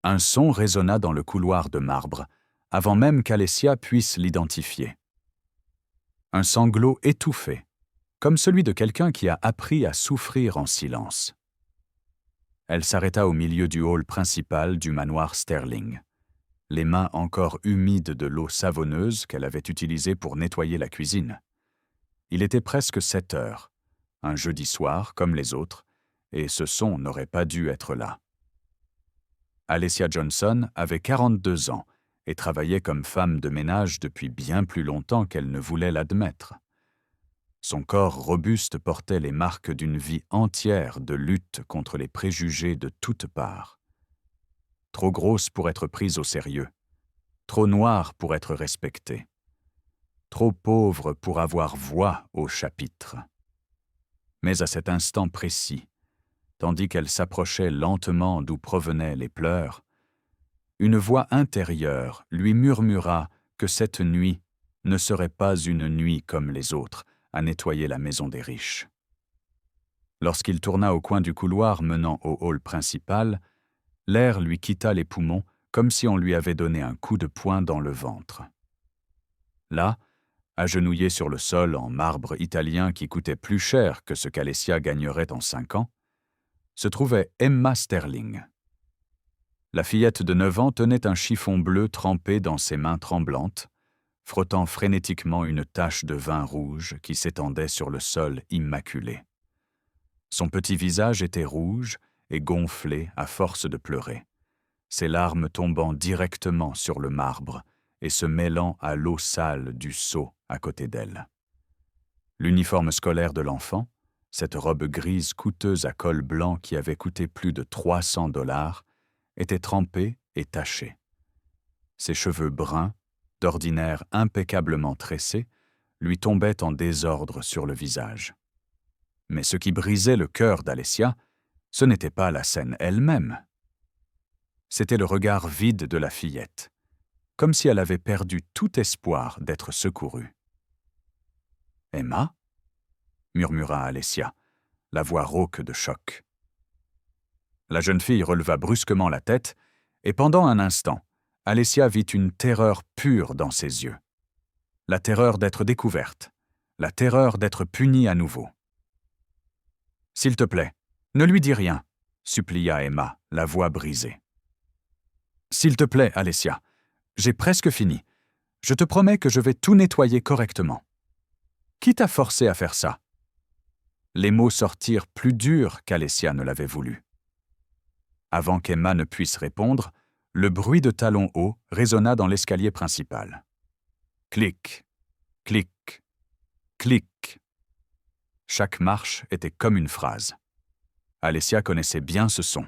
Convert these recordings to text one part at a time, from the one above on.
Un son résonna dans le couloir de marbre, avant même qu'Alessia puisse l'identifier. Un sanglot étouffé, comme celui de quelqu'un qui a appris à souffrir en silence. Elle s'arrêta au milieu du hall principal du manoir Sterling, les mains encore humides de l'eau savonneuse qu'elle avait utilisée pour nettoyer la cuisine. Il était presque 7 heures, un jeudi soir comme les autres, et ce son n'aurait pas dû être là. Alessia Johnson avait 42 ans et travaillait comme femme de ménage depuis bien plus longtemps qu'elle ne voulait l'admettre. Son corps robuste portait les marques d'une vie entière de lutte contre les préjugés de toutes parts. Trop grosse pour être prise au sérieux, trop noire pour être respectée, trop pauvre pour avoir voix au chapitre. Mais à cet instant précis, tandis qu'elle s'approchait lentement d'où provenaient les pleurs, une voix intérieure lui murmura que cette nuit ne serait pas une nuit comme les autres à nettoyer la maison des riches. Lorsqu'il tourna au coin du couloir menant au hall principal, l'air lui quitta les poumons comme si on lui avait donné un coup de poing dans le ventre. Là, agenouillée sur le sol en marbre italien qui coûtait plus cher que ce qu'Alessia gagnerait en 5 ans, se trouvait Emma Sterling. La fillette de 9 ans tenait un chiffon bleu trempé dans ses mains tremblantes, frottant frénétiquement une tache de vin rouge qui s'étendait sur le sol immaculé. Son petit visage était rouge et gonflé à force de pleurer, ses larmes tombant directement sur le marbre et se mêlant à l'eau sale du seau à côté d'elle. L'uniforme scolaire de l'enfant, cette robe grise coûteuse à col blanc qui avait coûté plus de 300 $, était trempé et taché. Ses cheveux bruns, d'ordinaire impeccablement tressés, lui tombaient en désordre sur le visage. Mais ce qui brisait le cœur d'Alessia, ce n'était pas la scène elle-même. C'était le regard vide de la fillette, comme si elle avait perdu tout espoir d'être secourue. « Emma ?» murmura Alessia, la voix rauque de choc. La jeune fille releva brusquement la tête, et pendant un instant, Alessia vit une terreur pure dans ses yeux. La terreur d'être découverte, la terreur d'être punie à nouveau. « S'il te plaît, ne lui dis rien, » supplia Emma, la voix brisée. « S'il te plaît, Alessia, j'ai presque fini. Je te promets que je vais tout nettoyer correctement. Qui t'a forcé à faire ça ?» Les mots sortirent plus durs qu'Alessia ne l'avait voulu. Avant qu'Emma ne puisse répondre, le bruit de talons hauts résonna dans l'escalier principal. Clic, clic, clic. Chaque marche était comme une phrase. Alessia connaissait bien ce son.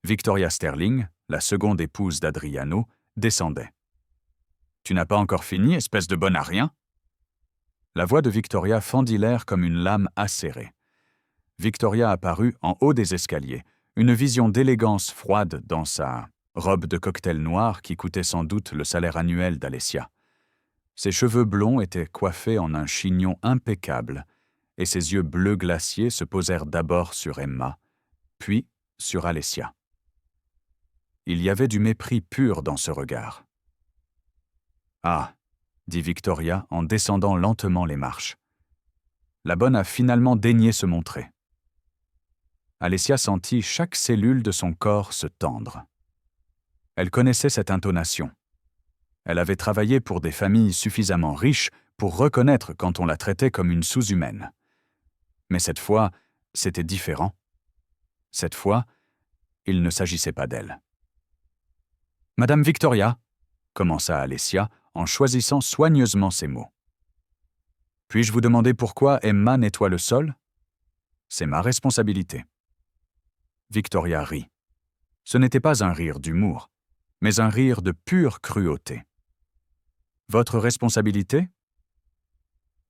Victoria Sterling, la seconde épouse d'Adriano, descendait. « Tu n'as pas encore fini, espèce de bonne à rien ?» La voix de Victoria fendit l'air comme une lame acérée. Victoria apparut en haut des escaliers, une vision d'élégance froide dans sa robe de cocktail noire qui coûtait sans doute le salaire annuel d'Alessia. Ses cheveux blonds étaient coiffés en un chignon impeccable, et ses yeux bleus glaciers se posèrent d'abord sur Emma, puis sur Alessia. Il y avait du mépris pur dans ce regard. « Ah !» dit Victoria en descendant lentement les marches. La bonne a finalement daigné se montrer. Alessia sentit chaque cellule de son corps se tendre. Elle connaissait cette intonation. Elle avait travaillé pour des familles suffisamment riches pour reconnaître quand on la traitait comme une sous-humaine. Mais cette fois, c'était différent. Cette fois, il ne s'agissait pas d'elle. « Madame Victoria » commença Alessia en choisissant soigneusement ses mots. « Puis-je vous demander pourquoi Emma nettoie le sol ? C'est ma responsabilité. » Victoria rit. Ce n'était pas un rire d'humour, mais un rire de pure cruauté. « Votre responsabilité ?»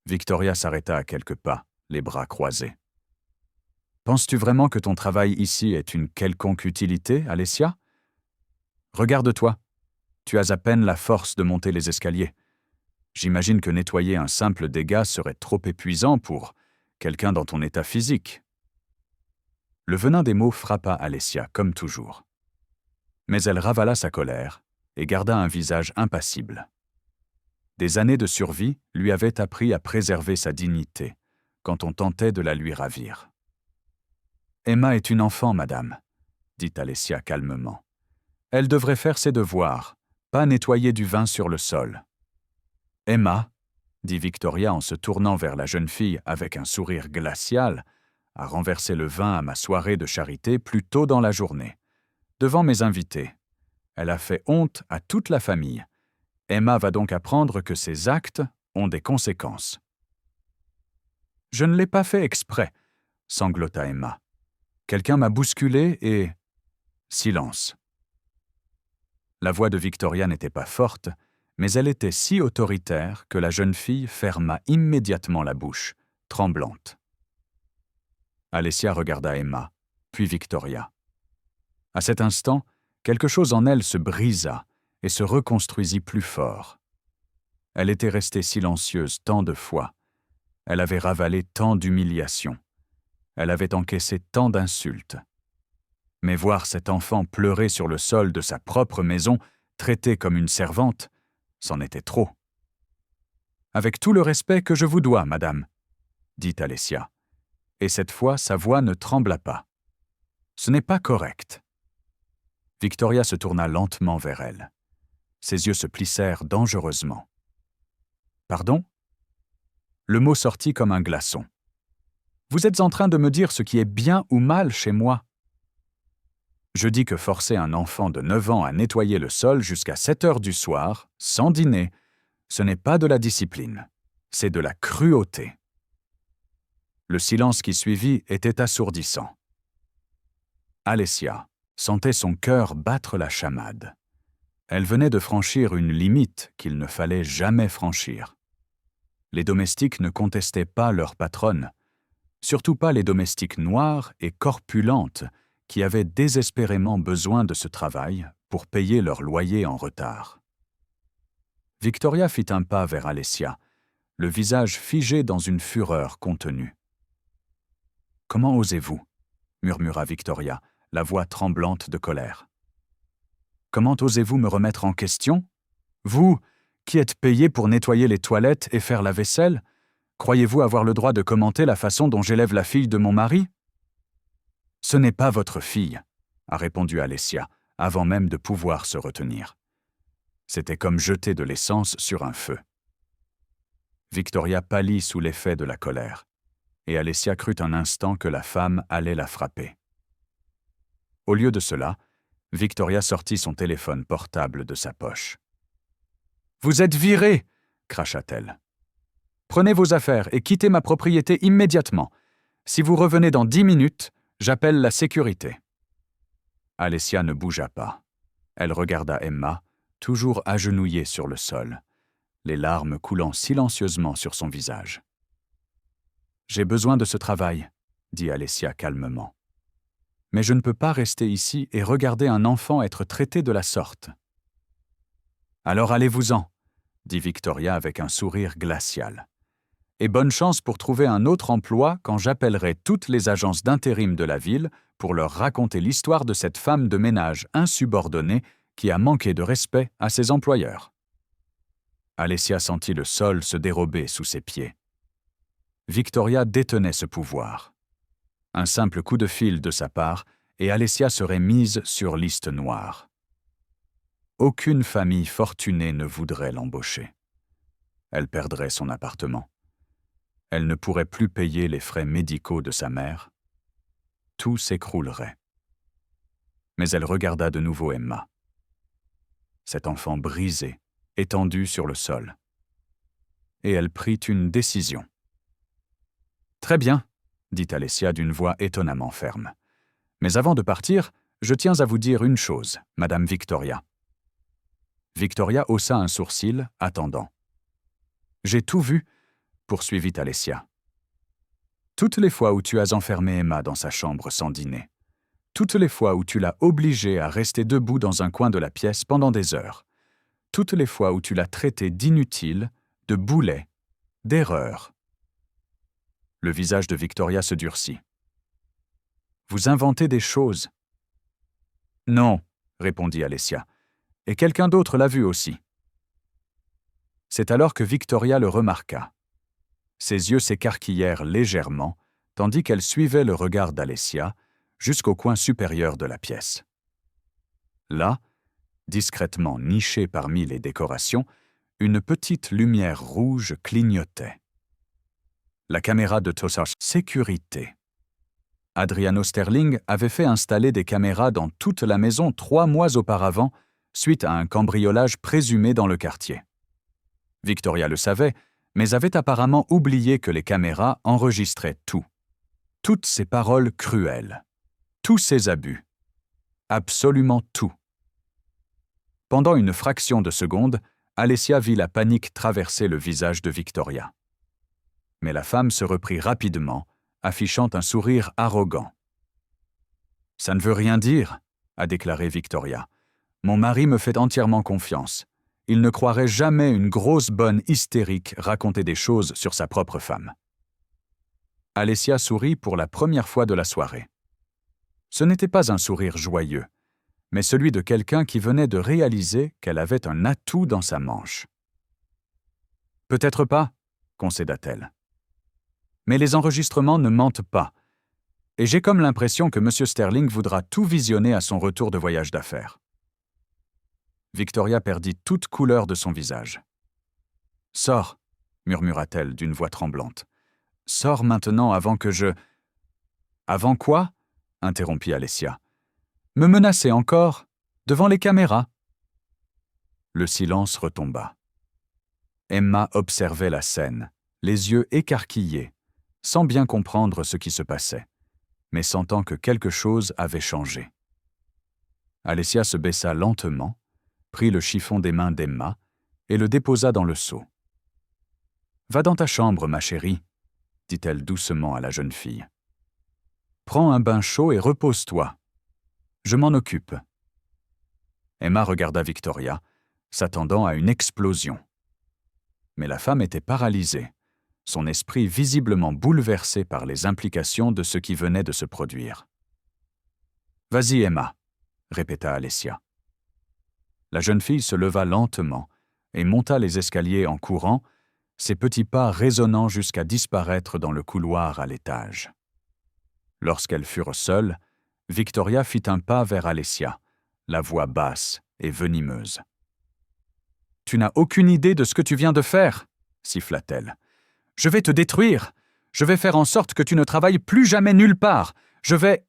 Victoria s'arrêta à quelques pas, les bras croisés. « Penses-tu vraiment que ton travail ici est une quelconque utilité, Alessia ? Regarde-toi. Tu as à peine la force de monter les escaliers. J'imagine que nettoyer un simple dégât serait trop épuisant pour quelqu'un dans ton état physique. » Le venin des mots frappa Alessia, comme toujours. Mais elle ravala sa colère et garda un visage impassible. Des années de survie lui avaient appris à préserver sa dignité quand on tentait de la lui ravir. « Emma est une enfant, madame, » dit Alessia calmement. « Elle devrait faire ses devoirs, pas nettoyer du vin sur le sol. »« Emma, » dit Victoria en se tournant vers la jeune fille avec un sourire glacial, a renversé le vin à ma soirée de charité plus tôt dans la journée, devant mes invités. Elle a fait honte à toute la famille. Emma va donc apprendre que ses actes ont des conséquences. « Je ne l'ai pas fait exprès, » sanglota Emma. « Quelqu'un m'a bousculé et... » Silence. La voix de Victoria n'était pas forte, mais elle était si autoritaire que la jeune fille ferma immédiatement la bouche, tremblante. Alessia regarda Emma, puis Victoria. À cet instant, quelque chose en elle se brisa et se reconstruisit plus fort. Elle était restée silencieuse tant de fois. Elle avait ravalé tant d'humiliations. Elle avait encaissé tant d'insultes. Mais voir cet enfant pleurer sur le sol de sa propre maison, traitée comme une servante, c'en était trop. « Avec tout le respect que je vous dois, madame, » dit Alessia. Et cette fois, sa voix ne trembla pas. « Ce n'est pas correct. » Victoria se tourna lentement vers elle. Ses yeux se plissèrent dangereusement. « Pardon ?» Le mot sortit comme un glaçon. « Vous êtes en train de me dire ce qui est bien ou mal chez moi. » Je dis que forcer un enfant de 9 ans à nettoyer le sol jusqu'à 7 heures du soir, sans dîner, ce n'est pas de la discipline, c'est de la cruauté. Le silence qui suivit était assourdissant. Alessia sentait son cœur battre la chamade. Elle venait de franchir une limite qu'il ne fallait jamais franchir. Les domestiques ne contestaient pas leur patronne, surtout pas les domestiques noires et corpulentes qui avaient désespérément besoin de ce travail pour payer leur loyer en retard. Victoria fit un pas vers Alessia, le visage figé dans une fureur contenue. « Comment osez-vous » murmura Victoria, la voix tremblante de colère. « Comment osez-vous me remettre en question? Vous, qui êtes payé pour nettoyer les toilettes et faire la vaisselle, croyez-vous avoir le droit de commenter la façon dont j'élève la fille de mon mari? » « Ce n'est pas votre fille, » a répondu Alessia, avant même de pouvoir se retenir. C'était comme jeter de l'essence sur un feu. Victoria pâlit sous l'effet de la colère, et Alessia crut un instant que la femme allait la frapper. Au lieu de cela, Victoria sortit son téléphone portable de sa poche. « Vous êtes viré !» cracha-t-elle. « Prenez vos affaires et quittez ma propriété immédiatement. Si vous revenez dans 10 minutes, j'appelle la sécurité. » Alessia ne bougea pas. Elle regarda Emma, toujours agenouillée sur le sol, les larmes coulant silencieusement sur son visage. « J'ai besoin de ce travail, » dit Alessia calmement. « Mais je ne peux pas rester ici et regarder un enfant être traité de la sorte. »« Alors allez-vous-en, » dit Victoria avec un sourire glacial. « Et bonne chance pour trouver un autre emploi quand j'appellerai toutes les agences d'intérim de la ville pour leur raconter l'histoire de cette femme de ménage insubordonnée qui a manqué de respect à ses employeurs. » Alessia sentit le sol se dérober sous ses pieds. Victoria détenait ce pouvoir. Un simple coup de fil de sa part, et Alessia serait mise sur liste noire. Aucune famille fortunée ne voudrait l'embaucher. Elle perdrait son appartement. Elle ne pourrait plus payer les frais médicaux de sa mère. Tout s'écroulerait. Mais elle regarda de nouveau Emma. Cet enfant brisé, étendu sur le sol. Et elle prit une décision. « Très bien, » dit Alessia d'une voix étonnamment ferme. « Mais avant de partir, je tiens à vous dire une chose, Madame Victoria. » Victoria haussa un sourcil, attendant. « J'ai tout vu, » poursuivit Alessia. « Toutes les fois où tu as enfermé Emma dans sa chambre sans dîner, toutes les fois où tu l'as obligée à rester debout dans un coin de la pièce pendant des heures, toutes les fois où tu l'as traitée d'inutile, de boulet, d'erreur. » Le visage de Victoria se durcit. « Vous inventez des choses. »« Non, » répondit Alessia. « Et quelqu'un d'autre l'a vu aussi. » C'est alors que Victoria le remarqua. Ses yeux s'écarquillèrent légèrement, tandis qu'elle suivait le regard d'Alessia jusqu'au coin supérieur de la pièce. Là, discrètement nichée parmi les décorations, une petite lumière rouge clignotait. La caméra de Tosars sécurité. Adriano Sterling avait fait installer des caméras dans toute la maison 3 mois auparavant, suite à un cambriolage présumé dans le quartier. Victoria le savait, mais avait apparemment oublié que les caméras enregistraient tout. Toutes ses paroles cruelles. Tous ses abus. Absolument tout. Pendant une fraction de seconde, Alessia vit la panique traverser le visage de Victoria. Mais la femme se reprit rapidement, affichant un sourire arrogant. « Ça ne veut rien dire, » a déclaré Victoria. « Mon mari me fait entièrement confiance. Il ne croirait jamais une grosse bonne hystérique raconter des choses sur sa propre femme. » Alessia sourit pour la première fois de la soirée. Ce n'était pas un sourire joyeux, mais celui de quelqu'un qui venait de réaliser qu'elle avait un atout dans sa manche. « Peut-être pas, » concéda-t-elle. « Mais les enregistrements ne mentent pas, et j'ai comme l'impression que M. Sterling voudra tout visionner à son retour de voyage d'affaires. » Victoria perdit toute couleur de son visage. « Sors, » murmura-t-elle d'une voix tremblante. « Sors maintenant avant que je... »« Avant quoi ?» interrompit Alessia. « Me menacer encore, devant les caméras. » Le silence retomba. Emma observait la scène, les yeux écarquillés, sans bien comprendre ce qui se passait, mais sentant que quelque chose avait changé. Alessia se baissa lentement, prit le chiffon des mains d'Emma et le déposa dans le seau. « Va dans ta chambre, ma chérie, » dit-elle doucement à la jeune fille. « Prends un bain chaud et repose-toi. Je m'en occupe. » Emma regarda Victoria, s'attendant à une explosion. Mais la femme était paralysée, son esprit visiblement bouleversé par les implications de ce qui venait de se produire. « Vas-y, Emma, » répéta Alessia. La jeune fille se leva lentement et monta les escaliers en courant, ses petits pas résonnant jusqu'à disparaître dans le couloir à l'étage. Lorsqu'elles furent seules, Victoria fit un pas vers Alessia, la voix basse et venimeuse. « Tu n'as aucune idée de ce que tu viens de faire, » siffla-t-elle. « Je vais te détruire. Je vais faire en sorte que tu ne travailles plus jamais nulle part. Je vais... »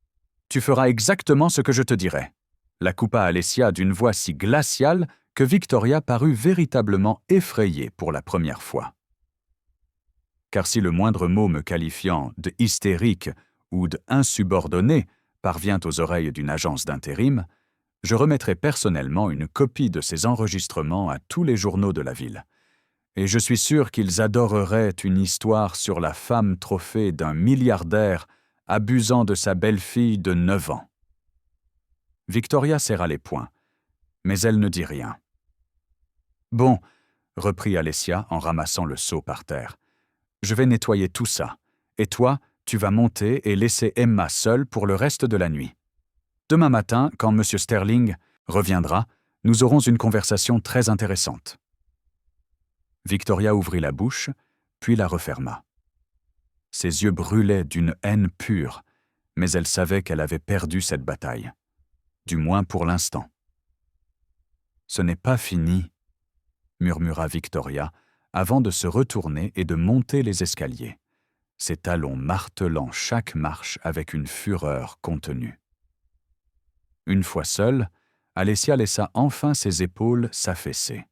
« Tu feras exactement ce que je te dirai. » La coupa Alessia d'une voix si glaciale que Victoria parut véritablement effrayée pour la première fois. Car si le moindre mot me qualifiant de hystérique ou de insubordonné parvient aux oreilles d'une agence d'intérim, je remettrai personnellement une copie de ces enregistrements à tous les journaux de la ville. Et je suis sûr qu'ils adoreraient une histoire sur la femme trophée d'un milliardaire abusant de sa belle-fille de 9 ans. Victoria serra les poings, mais elle ne dit rien. « Bon, » reprit Alessia en ramassant le seau par terre, « je vais nettoyer tout ça, et toi, tu vas monter et laisser Emma seule pour le reste de la nuit. Demain matin, quand M. Sterling reviendra, nous aurons une conversation très intéressante. » Victoria ouvrit la bouche, puis la referma. Ses yeux brûlaient d'une haine pure, mais elle savait qu'elle avait perdu cette bataille. Du moins pour l'instant. « Ce n'est pas fini, » murmura Victoria, avant de se retourner et de monter les escaliers, ses talons martelant chaque marche avec une fureur contenue. Une fois seule, Alessia laissa enfin ses épaules s'affaisser.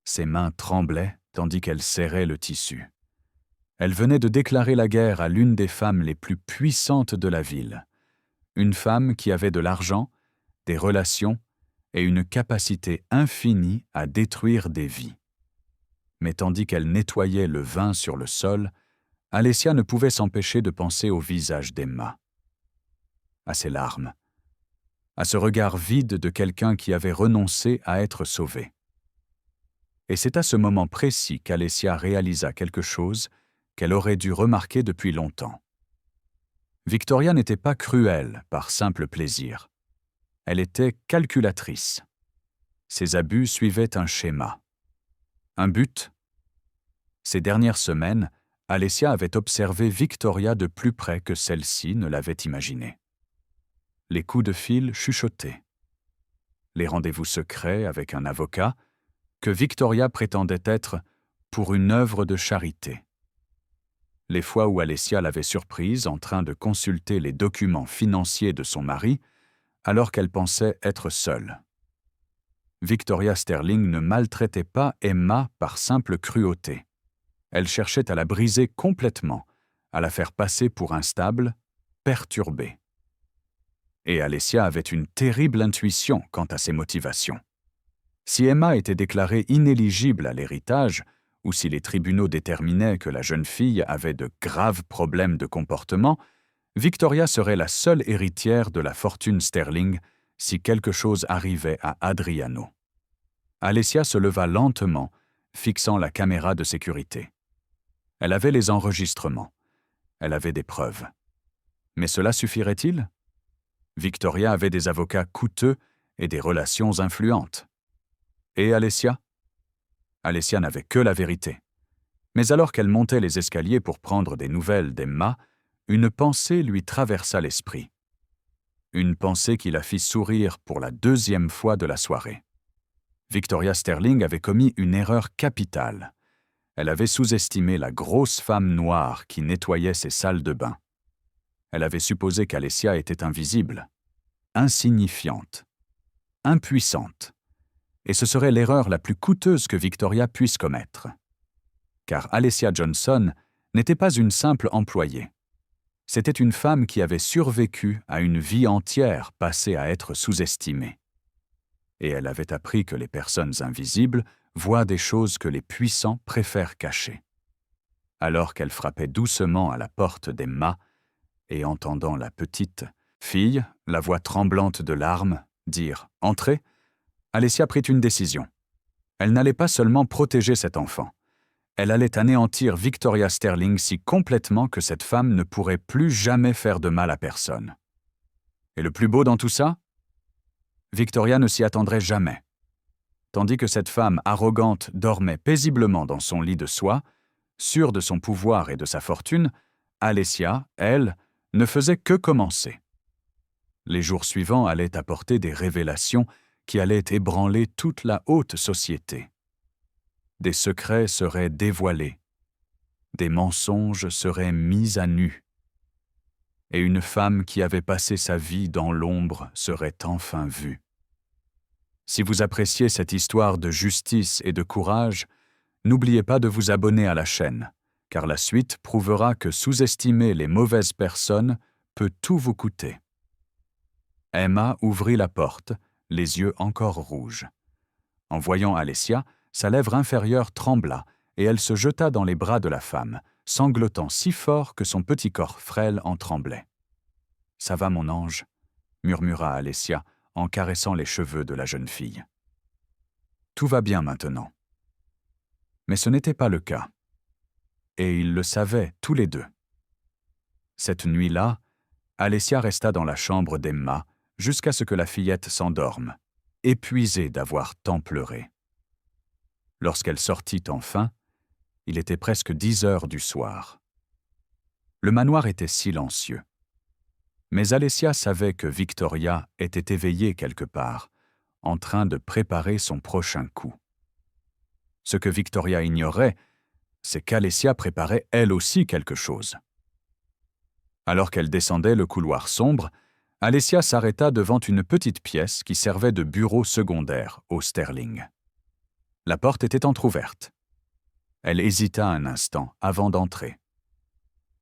Ses mains tremblaient tandis qu'elle serrait le tissu. Elle venait de déclarer la guerre à l'une des femmes les plus puissantes de la ville, une femme qui avait de l'argent, des relations et une capacité infinie à détruire des vies. Mais tandis qu'elle nettoyait le vin sur le sol, Alessia ne pouvait s'empêcher de penser au visage d'Emma, à ses larmes, à ce regard vide de quelqu'un qui avait renoncé à être sauvé. Et c'est à ce moment précis qu'Alessia réalisa quelque chose qu'elle aurait dû remarquer depuis longtemps. Victoria n'était pas cruelle par simple plaisir. Elle était calculatrice. Ses abus suivaient un schéma. Un but? Ces dernières semaines, Alessia avait observé Victoria de plus près que celle-ci ne l'avait imaginé. Les coups de fil chuchotaient. Les rendez-vous secrets avec un avocat que Victoria prétendait être pour une œuvre de charité. Les fois où Alessia l'avait surprise en train de consulter les documents financiers de son mari alors qu'elle pensait être seule. Victoria Sterling ne maltraitait pas Emma par simple cruauté. Elle cherchait à la briser complètement, à la faire passer pour instable, perturbée. Et Alessia avait une terrible intuition quant à ses motivations. Si Emma était déclarée inéligible à l'héritage, ou si les tribunaux déterminaient que la jeune fille avait de graves problèmes de comportement, Victoria serait la seule héritière de la fortune Sterling si quelque chose arrivait à Adriano. Alessia se leva lentement, fixant la caméra de sécurité. Elle avait les enregistrements. Elle avait des preuves. Mais cela suffirait-il? Victoria avait des avocats coûteux et des relations influentes. Et Alessia? Alessia n'avait que la vérité. Mais alors qu'elle montait les escaliers pour prendre des nouvelles d'Emma, une pensée lui traversa l'esprit. Une pensée qui la fit sourire pour la deuxième fois de la soirée. Victoria Sterling avait commis une erreur capitale. Elle avait sous-estimé la grosse femme noire qui nettoyait ses salles de bain. Elle avait supposé qu'Alessia était invisible, insignifiante, impuissante. Et ce serait l'erreur la plus coûteuse que Victoria puisse commettre. Car Alessia Johnson n'était pas une simple employée. C'était une femme qui avait survécu à une vie entière passée à être sous-estimée. Et elle avait appris que les personnes invisibles voient des choses que les puissants préfèrent cacher. Alors qu'elle frappait doucement à la porte d'Emma, et entendant la petite fille, la voix tremblante de larmes, dire « Entrez », Alessia prit une décision. Elle n'allait pas seulement protéger cet enfant. Elle allait anéantir Victoria Sterling si complètement que cette femme ne pourrait plus jamais faire de mal à personne. Et le plus beau dans tout ça? Victoria ne s'y attendrait jamais. Tandis que cette femme arrogante dormait paisiblement dans son lit de soie, sûre de son pouvoir et de sa fortune, Alessia, elle, ne faisait que commencer. Les jours suivants allaient apporter des révélations qui allaient ébranler toute la haute société. Des secrets seraient dévoilés, des mensonges seraient mis à nu, et une femme qui avait passé sa vie dans l'ombre serait enfin vue. Si vous appréciez cette histoire de justice et de courage, n'oubliez pas de vous abonner à la chaîne, car la suite prouvera que sous-estimer les mauvaises personnes peut tout vous coûter. Emma ouvrit la porte, les yeux encore rouges. En voyant Alessia, sa lèvre inférieure trembla et elle se jeta dans les bras de la femme, sanglotant si fort que son petit corps frêle en tremblait. « Ça va, mon ange » murmura Alessia en caressant les cheveux de la jeune fille. Tout va bien maintenant. Mais ce n'était pas le cas. Et ils le savaient tous les deux. Cette nuit-là, Alessia resta dans la chambre d'Emma jusqu'à ce que la fillette s'endorme, épuisée d'avoir tant pleuré. Lorsqu'elle sortit enfin, il était presque 10 heures du soir. Le manoir était silencieux. Mais Alessia savait que Victoria était éveillée quelque part, en train de préparer son prochain coup. Ce que Victoria ignorait, c'est qu'Alessia préparait elle aussi quelque chose. Alors qu'elle descendait le couloir sombre, Alessia s'arrêta devant une petite pièce qui servait de bureau secondaire au Sterling. La porte était entr'ouverte. Elle hésita un instant avant d'entrer.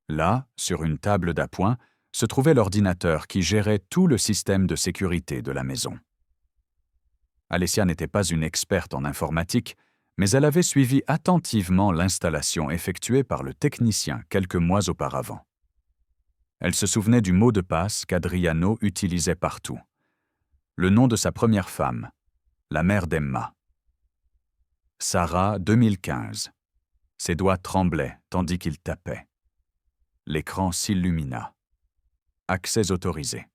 Là, sur une table d'appoint, se trouvait l'ordinateur qui gérait tout le système de sécurité de la maison. Alessia n'était pas une experte en informatique, mais elle avait suivi attentivement l'installation effectuée par le technicien quelques mois auparavant. Elle se souvenait du mot de passe qu'Adriano utilisait partout. Le nom de sa première femme, la mère d'Emma. Sarah 2015. Ses doigts tremblaient tandis qu'il tapait. L'écran s'illumina. Accès autorisé.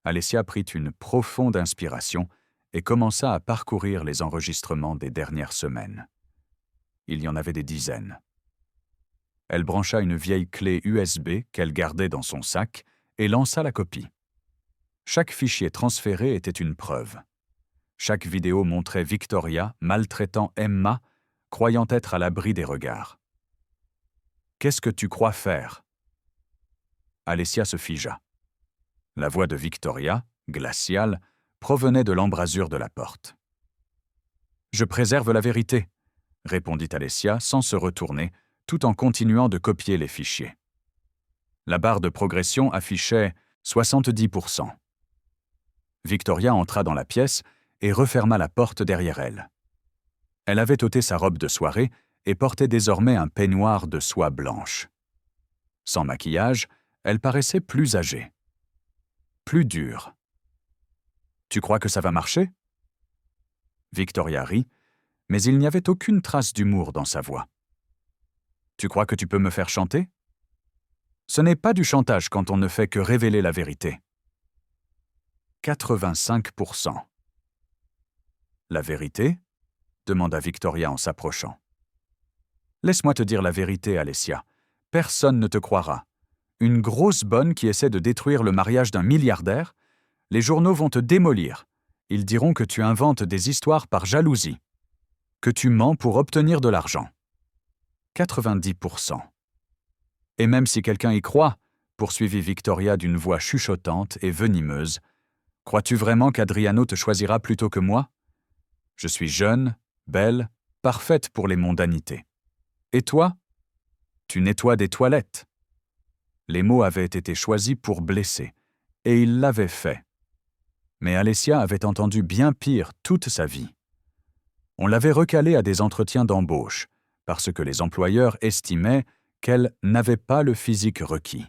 Alessia prit une profonde inspiration et commença à parcourir les enregistrements des dernières semaines. Il y en avait des dizaines. Elle brancha une vieille clé USB qu'elle gardait dans son sac et lança la copie. Chaque fichier transféré était une preuve. Chaque vidéo montrait Victoria maltraitant Emma, croyant être à l'abri des regards. « Qu'est-ce que tu crois faire ?» Alessia se figea. La voix de Victoria, glaciale, provenait de l'embrasure de la porte. « Je préserve la vérité », répondit Alessia sans se retourner, tout en continuant de copier les fichiers. La barre de progression affichait 70%. Victoria entra dans la pièce et referma la porte derrière elle. Elle avait ôté sa robe de soirée et portait désormais un peignoir de soie blanche. Sans maquillage, elle paraissait plus âgée. Plus dure. « Tu crois que ça va marcher ?» Victoria rit, mais il n'y avait aucune trace d'humour dans sa voix. « Tu crois que tu peux me faire chanter ?» Ce n'est pas du chantage quand on ne fait que révéler la vérité. 85%. La vérité ? Demanda Victoria en s'approchant. Laisse-moi te dire la vérité, Alessia. Personne ne te croira. Une grosse bonne qui essaie de détruire le mariage d'un milliardaire, les journaux vont te démolir. Ils diront que tu inventes des histoires par jalousie, que tu mens pour obtenir de l'argent. 90%. Et même si quelqu'un y croit, poursuivit Victoria d'une voix chuchotante et venimeuse, crois-tu vraiment qu'Adriano te choisira plutôt que moi ? Je suis jeune, belle, parfaite pour les mondanités. Et toi ? Tu nettoies des toilettes. Les mots avaient été choisis pour blesser, et il l'avait fait. Mais Alessia avait entendu bien pire toute sa vie. On l'avait recalée à des entretiens d'embauche, parce que les employeurs estimaient qu'elle n'avait pas le physique requis.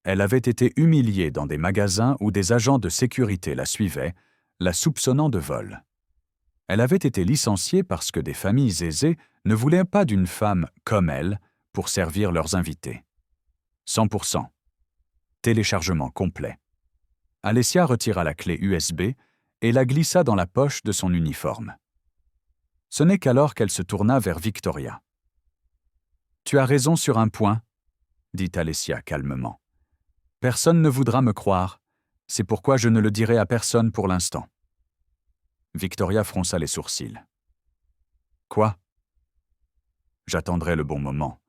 Elle avait été humiliée dans des magasins où des agents de sécurité la suivaient, la soupçonnant de vol. Elle avait été licenciée parce que des familles aisées ne voulaient pas d'une femme comme elle pour servir leurs invités. 100%. Téléchargement complet. Alessia retira la clé USB et la glissa dans la poche de son uniforme. Ce n'est qu'alors qu'elle se tourna vers Victoria. « Tu as raison sur un point, » dit Alessia calmement. « Personne ne voudra me croire. C'est pourquoi je ne le dirai à personne pour l'instant. » Victoria fronça les sourcils. « Quoi ?» ?»« J'attendrai le bon moment.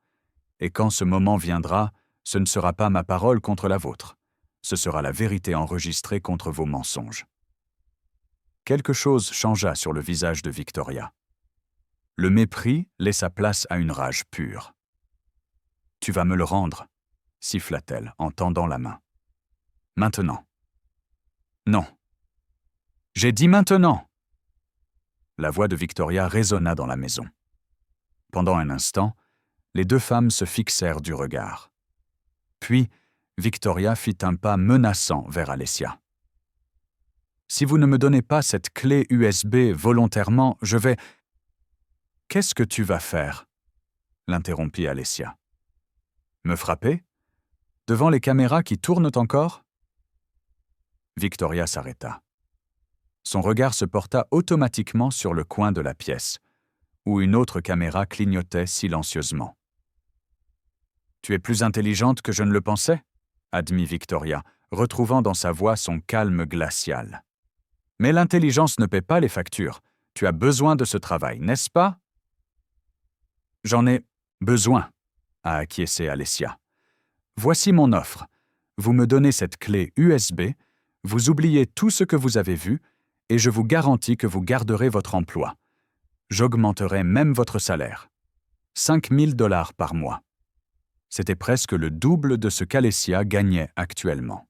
Et quand ce moment viendra, ce ne sera pas ma parole contre la vôtre. Ce sera la vérité enregistrée contre vos mensonges. » Quelque chose changea sur le visage de Victoria. Le mépris laissa place à une rage pure. « Tu vas me le rendre, » siffla-t-elle en tendant la main. « Maintenant. »« Non. »« J'ai dit maintenant !» La voix de Victoria résonna dans la maison. Pendant un instant, les deux femmes se fixèrent du regard. Puis, Victoria fit un pas menaçant vers Alessia. « Si vous ne me donnez pas cette clé USB volontairement, je vais... »« Qu'est-ce que tu vas faire ?» l'interrompit Alessia. « Me frapper ? Devant les caméras qui tournent encore ?» Victoria s'arrêta. Son regard se porta automatiquement sur le coin de la pièce, où une autre caméra clignotait silencieusement. « Tu es plus intelligente que je ne le pensais ?» admit Victoria, retrouvant dans sa voix son calme glacial. « Mais l'intelligence ne paie pas les factures. Tu as besoin de ce travail, n'est-ce pas ?»« J'en ai besoin, » a acquiescé Alessia. « Voici mon offre. Vous me donnez cette clé USB, vous oubliez tout ce que vous avez vu, et je vous garantis que vous garderez votre emploi. J'augmenterai même votre salaire. 5 000 $ par mois. » C'était presque le double de ce qu'Alessia gagnait actuellement.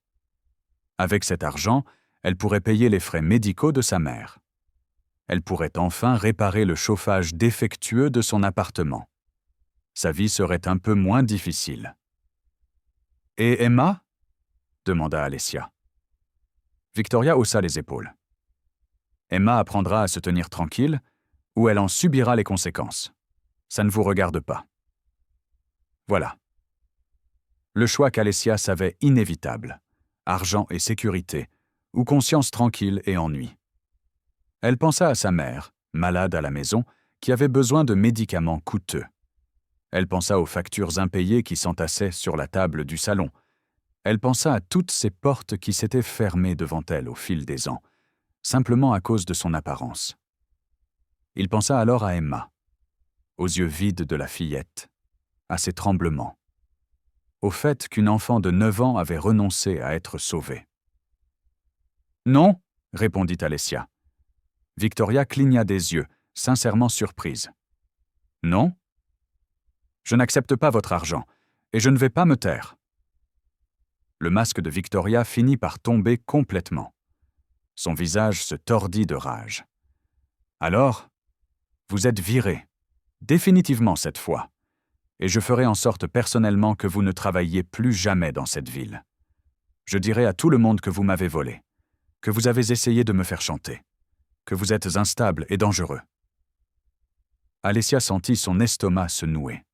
Avec cet argent, elle pourrait payer les frais médicaux de sa mère. Elle pourrait enfin réparer le chauffage défectueux de son appartement. Sa vie serait un peu moins difficile. « Et Emma ?» demanda Alessia. Victoria haussa les épaules. Emma apprendra à se tenir tranquille, ou elle en subira les conséquences. Ça ne vous regarde pas. Voilà. Le choix qu'Alessia savait inévitable, argent et sécurité, ou conscience tranquille et ennui. Elle pensa à sa mère, malade à la maison, qui avait besoin de médicaments coûteux. Elle pensa aux factures impayées qui s'entassaient sur la table du salon. Elle pensa à toutes ces portes qui s'étaient fermées devant elle au fil des ans, simplement à cause de son apparence. Il pensa alors à Emma, aux yeux vides de la fillette, à ses tremblements, au fait qu'une enfant de 9 ans avait renoncé à être sauvée. « Non » répondit Alessia. Victoria cligna des yeux, sincèrement surprise. « Non ? Je n'accepte pas votre argent, et je ne vais pas me taire. » Le masque de Victoria finit par tomber complètement. Son visage se tordit de rage. « Alors, vous êtes viré, définitivement cette fois, et je ferai en sorte personnellement que vous ne travailliez plus jamais dans cette ville. Je dirai à tout le monde que vous m'avez volé, que vous avez essayé de me faire chanter, que vous êtes instable et dangereux. » Alessia sentit son estomac se nouer.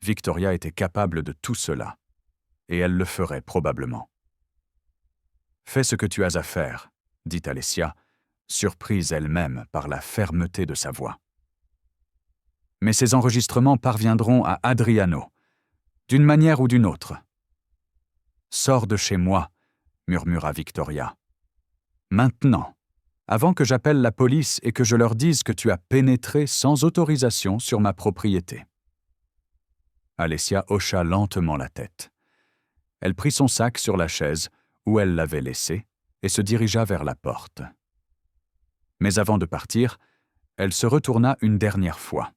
Victoria était capable de tout cela, et elle le ferait probablement. « Fais ce que tu as à faire, » dit Alessia, surprise elle-même par la fermeté de sa voix. « Mais ces enregistrements parviendront à Adriano, d'une manière ou d'une autre. »« Sors de chez moi, » murmura Victoria. « Maintenant, avant que j'appelle la police et que je leur dise que tu as pénétré sans autorisation sur ma propriété. » Alessia hocha lentement la tête. Elle prit son sac sur la chaise où elle l'avait laissé et se dirigea vers la porte. Mais avant de partir, elle se retourna une dernière fois.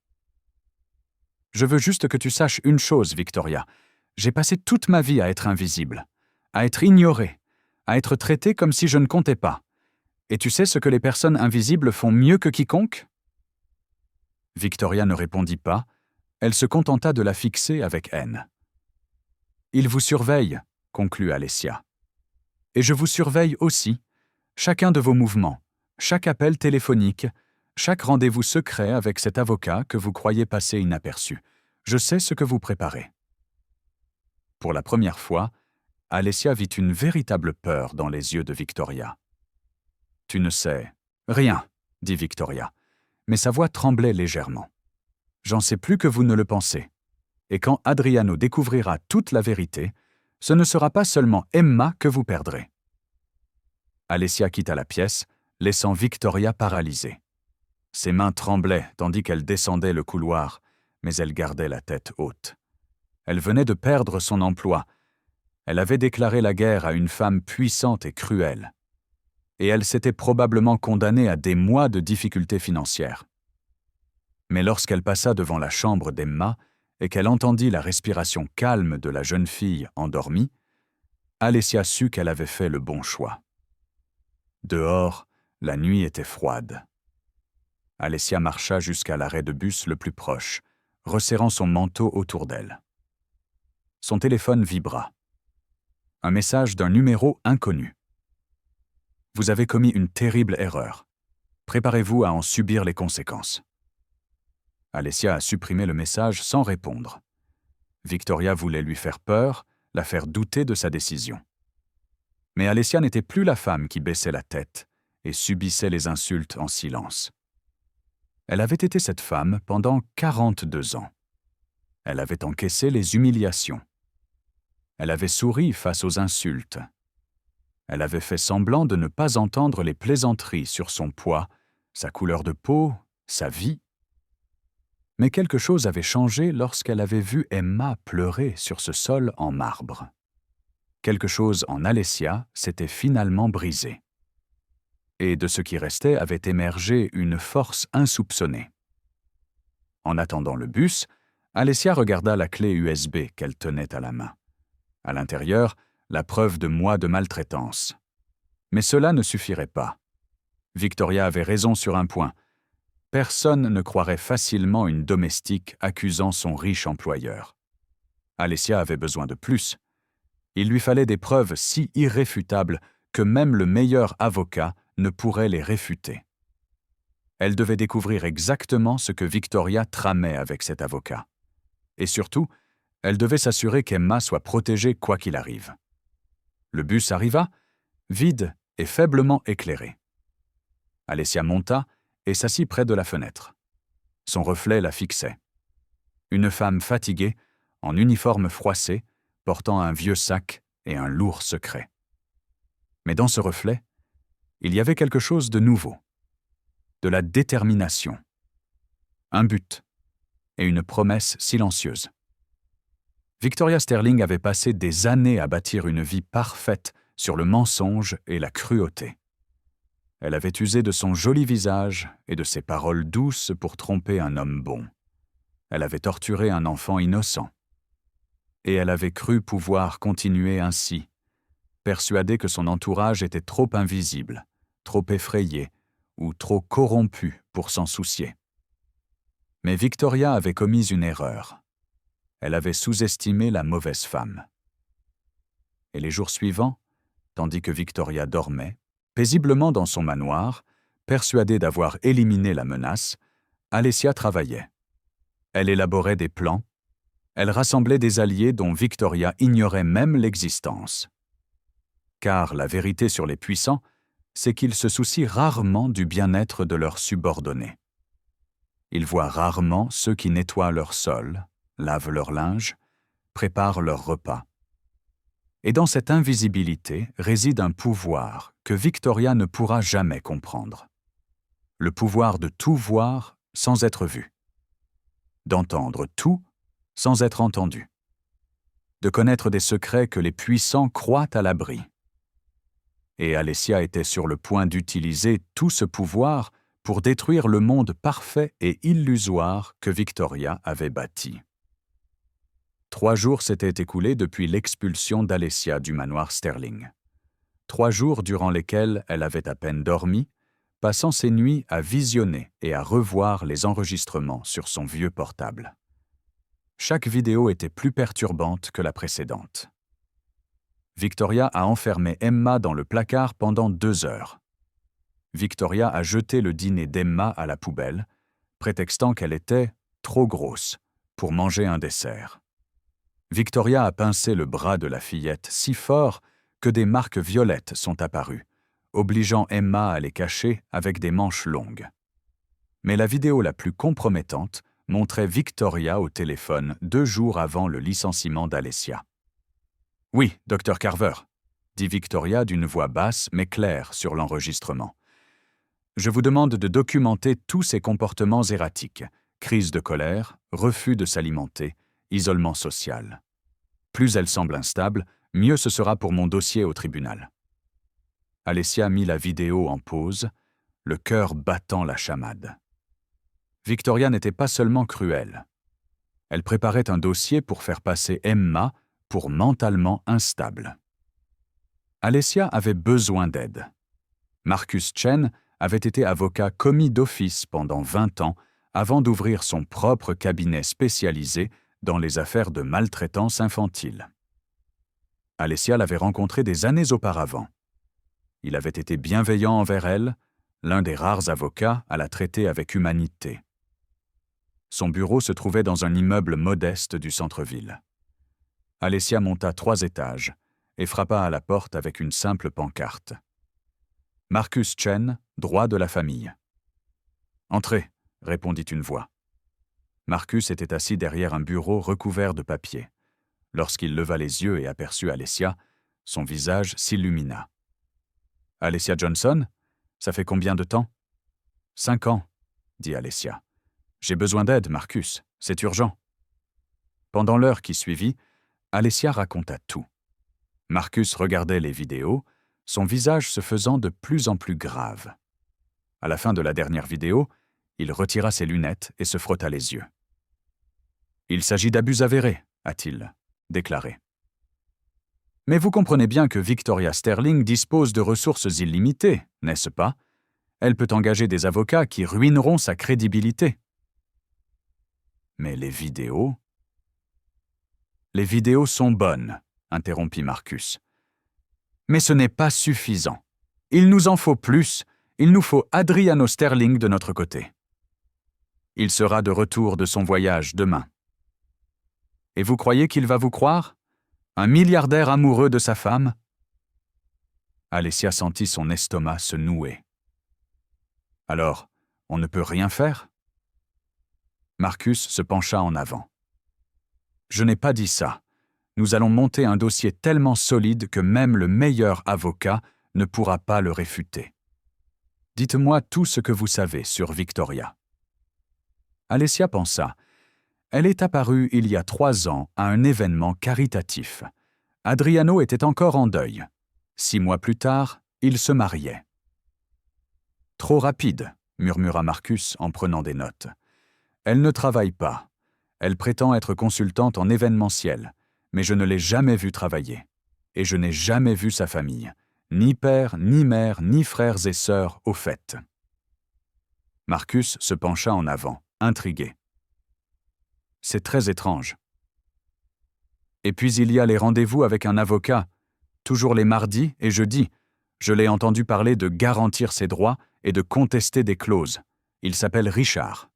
« Je veux juste que tu saches une chose, Victoria. J'ai passé toute ma vie à être invisible, à être ignorée, à être traitée comme si je ne comptais pas. Et tu sais ce que les personnes invisibles font mieux que quiconque ?» Victoria ne répondit pas. Elle se contenta de la fixer avec haine. « Il vous surveille, » conclut Alessia. « Et je vous surveille aussi, chacun de vos mouvements, chaque appel téléphonique, chaque rendez-vous secret avec cet avocat que vous croyez passer inaperçu. Je sais ce que vous préparez. » Pour la première fois, Alessia vit une véritable peur dans les yeux de Victoria. « Tu ne sais rien, » dit Victoria, mais sa voix tremblait légèrement. « J'en sais plus que vous ne le pensez. Et quand Adriano découvrira toute la vérité, ce ne sera pas seulement Emma que vous perdrez. » Alessia quitta la pièce, laissant Victoria paralysée. Ses mains tremblaient tandis qu'elle descendait le couloir, mais elle gardait la tête haute. Elle venait de perdre son emploi. Elle avait déclaré la guerre à une femme puissante et cruelle. Et elle s'était probablement condamnée à des mois de difficultés financières. Mais lorsqu'elle passa devant la chambre d'Emma et qu'elle entendit la respiration calme de la jeune fille endormie, Alessia sut qu'elle avait fait le bon choix. Dehors, la nuit était froide. Alessia marcha jusqu'à l'arrêt de bus le plus proche, resserrant son manteau autour d'elle. Son téléphone vibra. Un message d'un numéro inconnu. « Vous avez commis une terrible erreur. Préparez-vous à en subir les conséquences. » Alessia a supprimé le message sans répondre. Victoria voulait lui faire peur, la faire douter de sa décision. Mais Alessia n'était plus la femme qui baissait la tête et subissait les insultes en silence. Elle avait été cette femme pendant 42 ans. Elle avait encaissé les humiliations. Elle avait souri face aux insultes. Elle avait fait semblant de ne pas entendre les plaisanteries sur son poids, sa couleur de peau, sa vie. Mais quelque chose avait changé lorsqu'elle avait vu Emma pleurer sur ce sol en marbre. Quelque chose en Alessia s'était finalement brisé. Et de ce qui restait avait émergé une force insoupçonnée. En attendant le bus, Alessia regarda la clé USB qu'elle tenait à la main. À l'intérieur, la preuve de mois de maltraitance. Mais cela ne suffirait pas. Victoria avait raison sur un point. Personne ne croirait facilement une domestique accusant son riche employeur. Alessia avait besoin de plus. Il lui fallait des preuves si irréfutables que même le meilleur avocat ne pourrait les réfuter. Elle devait découvrir exactement ce que Victoria tramait avec cet avocat. Et surtout, elle devait s'assurer qu'Emma soit protégée quoi qu'il arrive. Le bus arriva, vide et faiblement éclairé. Alessia monta et s'assit près de la fenêtre. Son reflet la fixait. Une femme fatiguée, en uniforme froissé, portant un vieux sac et un lourd secret. Mais dans ce reflet, il y avait quelque chose de nouveau, de la détermination, un but et une promesse silencieuse. Victoria Sterling avait passé des années à bâtir une vie parfaite sur le mensonge et la cruauté. Elle avait usé de son joli visage et de ses paroles douces pour tromper un homme bon. Elle avait torturé un enfant innocent. Et elle avait cru pouvoir continuer ainsi, persuadée que son entourage était trop invisible, trop effrayé ou trop corrompu pour s'en soucier. Mais Victoria avait commis une erreur. Elle avait sous-estimé la mauvaise femme. Et les jours suivants, tandis que Victoria dormait, paisiblement dans son manoir, persuadée d'avoir éliminé la menace, Alessia travaillait. Elle élaborait des plans, elle rassemblait des alliés dont Victoria ignorait même l'existence. Car la vérité sur les puissants, c'est qu'ils se soucient rarement du bien-être de leurs subordonnés. Ils voient rarement ceux qui nettoient leur sol, lavent leur linge, préparent leurs repas. Et dans cette invisibilité réside un pouvoir que Victoria ne pourra jamais comprendre. Le pouvoir de tout voir sans être vu. D'entendre tout sans être entendu. De connaître des secrets que les puissants croient à l'abri. Et Alessia était sur le point d'utiliser tout ce pouvoir pour détruire le monde parfait et illusoire que Victoria avait bâti. 3 jours s'étaient écoulés depuis l'expulsion d'Alessia du manoir Sterling. 3 jours durant lesquels elle avait à peine dormi, passant ses nuits à visionner et à revoir les enregistrements sur son vieux portable. Chaque vidéo était plus perturbante que la précédente. Victoria a enfermé Emma dans le placard pendant 2 heures. Victoria a jeté le dîner d'Emma à la poubelle, prétextant qu'elle était trop grosse pour manger un dessert. Victoria a pincé le bras de la fillette si fort que des marques violettes sont apparues, obligeant Emma à les cacher avec des manches longues. Mais la vidéo la plus compromettante montrait Victoria au téléphone 2 jours avant le licenciement d'Alessia. « Oui, Dr Carver », dit Victoria d'une voix basse mais claire sur l'enregistrement. « Je vous demande de documenter tous ses comportements erratiques, crise de colère, refus de s'alimenter, isolement social. Plus elle semble instable, mieux ce sera pour mon dossier au tribunal. » Alessia mit la vidéo en pause, le cœur battant la chamade. Victoria n'était pas seulement cruelle. Elle préparait un dossier pour faire passer Emma pour mentalement instable. Alessia avait besoin d'aide. Marcus Chen avait été avocat commis d'office pendant 20 ans avant d'ouvrir son propre cabinet spécialisé dans les affaires de maltraitance infantile. Alessia l'avait rencontré des années auparavant. Il avait été bienveillant envers elle, l'un des rares avocats à la traiter avec humanité. Son bureau se trouvait dans un immeuble modeste du centre-ville. Alessia monta 3 étages et frappa à la porte avec une simple pancarte. « Marcus Chen, droit de la famille. »« Entrez », répondit une voix. Marcus était assis derrière un bureau recouvert de papier. Lorsqu'il leva les yeux et aperçut Alessia, son visage s'illumina. « Alessia Johnson, ça fait combien de temps ?»« 5 ans, » dit Alessia. « J'ai besoin d'aide, Marcus, c'est urgent. » Pendant l'heure qui suivit, Alessia raconta tout. Marcus regardait les vidéos, son visage se faisant de plus en plus grave. À la fin de la dernière vidéo, il retira ses lunettes et se frotta les yeux. « Il s'agit d'abus avérés, a-t-il déclaré. Mais vous comprenez bien que Victoria Sterling dispose de ressources illimitées, n'est-ce pas? Elle peut engager des avocats qui ruineront sa crédibilité. Mais les vidéos... Les vidéos sont bonnes, interrompit Marcus. Mais ce n'est pas suffisant. Il nous en faut plus. Il nous faut Adriano Sterling de notre côté. Il sera de retour de son voyage demain. Et vous croyez qu'il va vous croire? Un milliardaire amoureux de sa femme? Alessia sentit son estomac se nouer. « Alors, on ne peut rien faire ?» Marcus se pencha en avant. « Je n'ai pas dit ça. Nous allons monter un dossier tellement solide que même le meilleur avocat ne pourra pas le réfuter. Dites-moi tout ce que vous savez sur Victoria. » Alessia pensa. Elle est apparue il y a 3 ans à un événement caritatif. Adriano était encore en deuil. 6 mois plus tard, il se mariait. « Trop rapide, » murmura Marcus en prenant des notes. « Elle ne travaille pas. Elle prétend être consultante en événementiel, mais je ne l'ai jamais vue travailler. Et je n'ai jamais vu sa famille. Ni père, ni mère, ni frères et sœurs au fait. » Marcus se pencha en avant, intrigué. « C'est très étrange. » Et puis il y a les rendez-vous avec un avocat, toujours les mardis et jeudis. Je l'ai entendu parler de garantir ses droits et de contester des clauses. Il s'appelle Richard.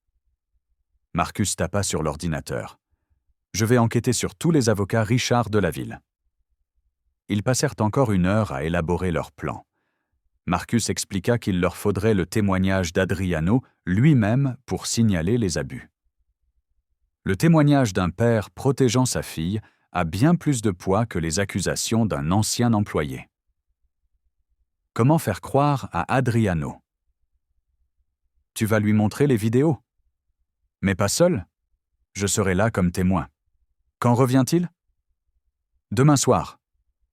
Marcus tapa sur l'ordinateur. « Je vais enquêter sur tous les avocats Richard de la ville. » Ils passèrent encore 1 heure à élaborer leur plan. Marcus expliqua qu'il leur faudrait le témoignage d'Adriano lui-même pour signaler les abus. Le témoignage d'un père protégeant sa fille a bien plus de poids que les accusations d'un ancien employé. Comment faire croire à Adriano? « Tu vas lui montrer les vidéos. » « Mais pas seul. Je serai là comme témoin. Quand revient-il? » »« Demain soir. »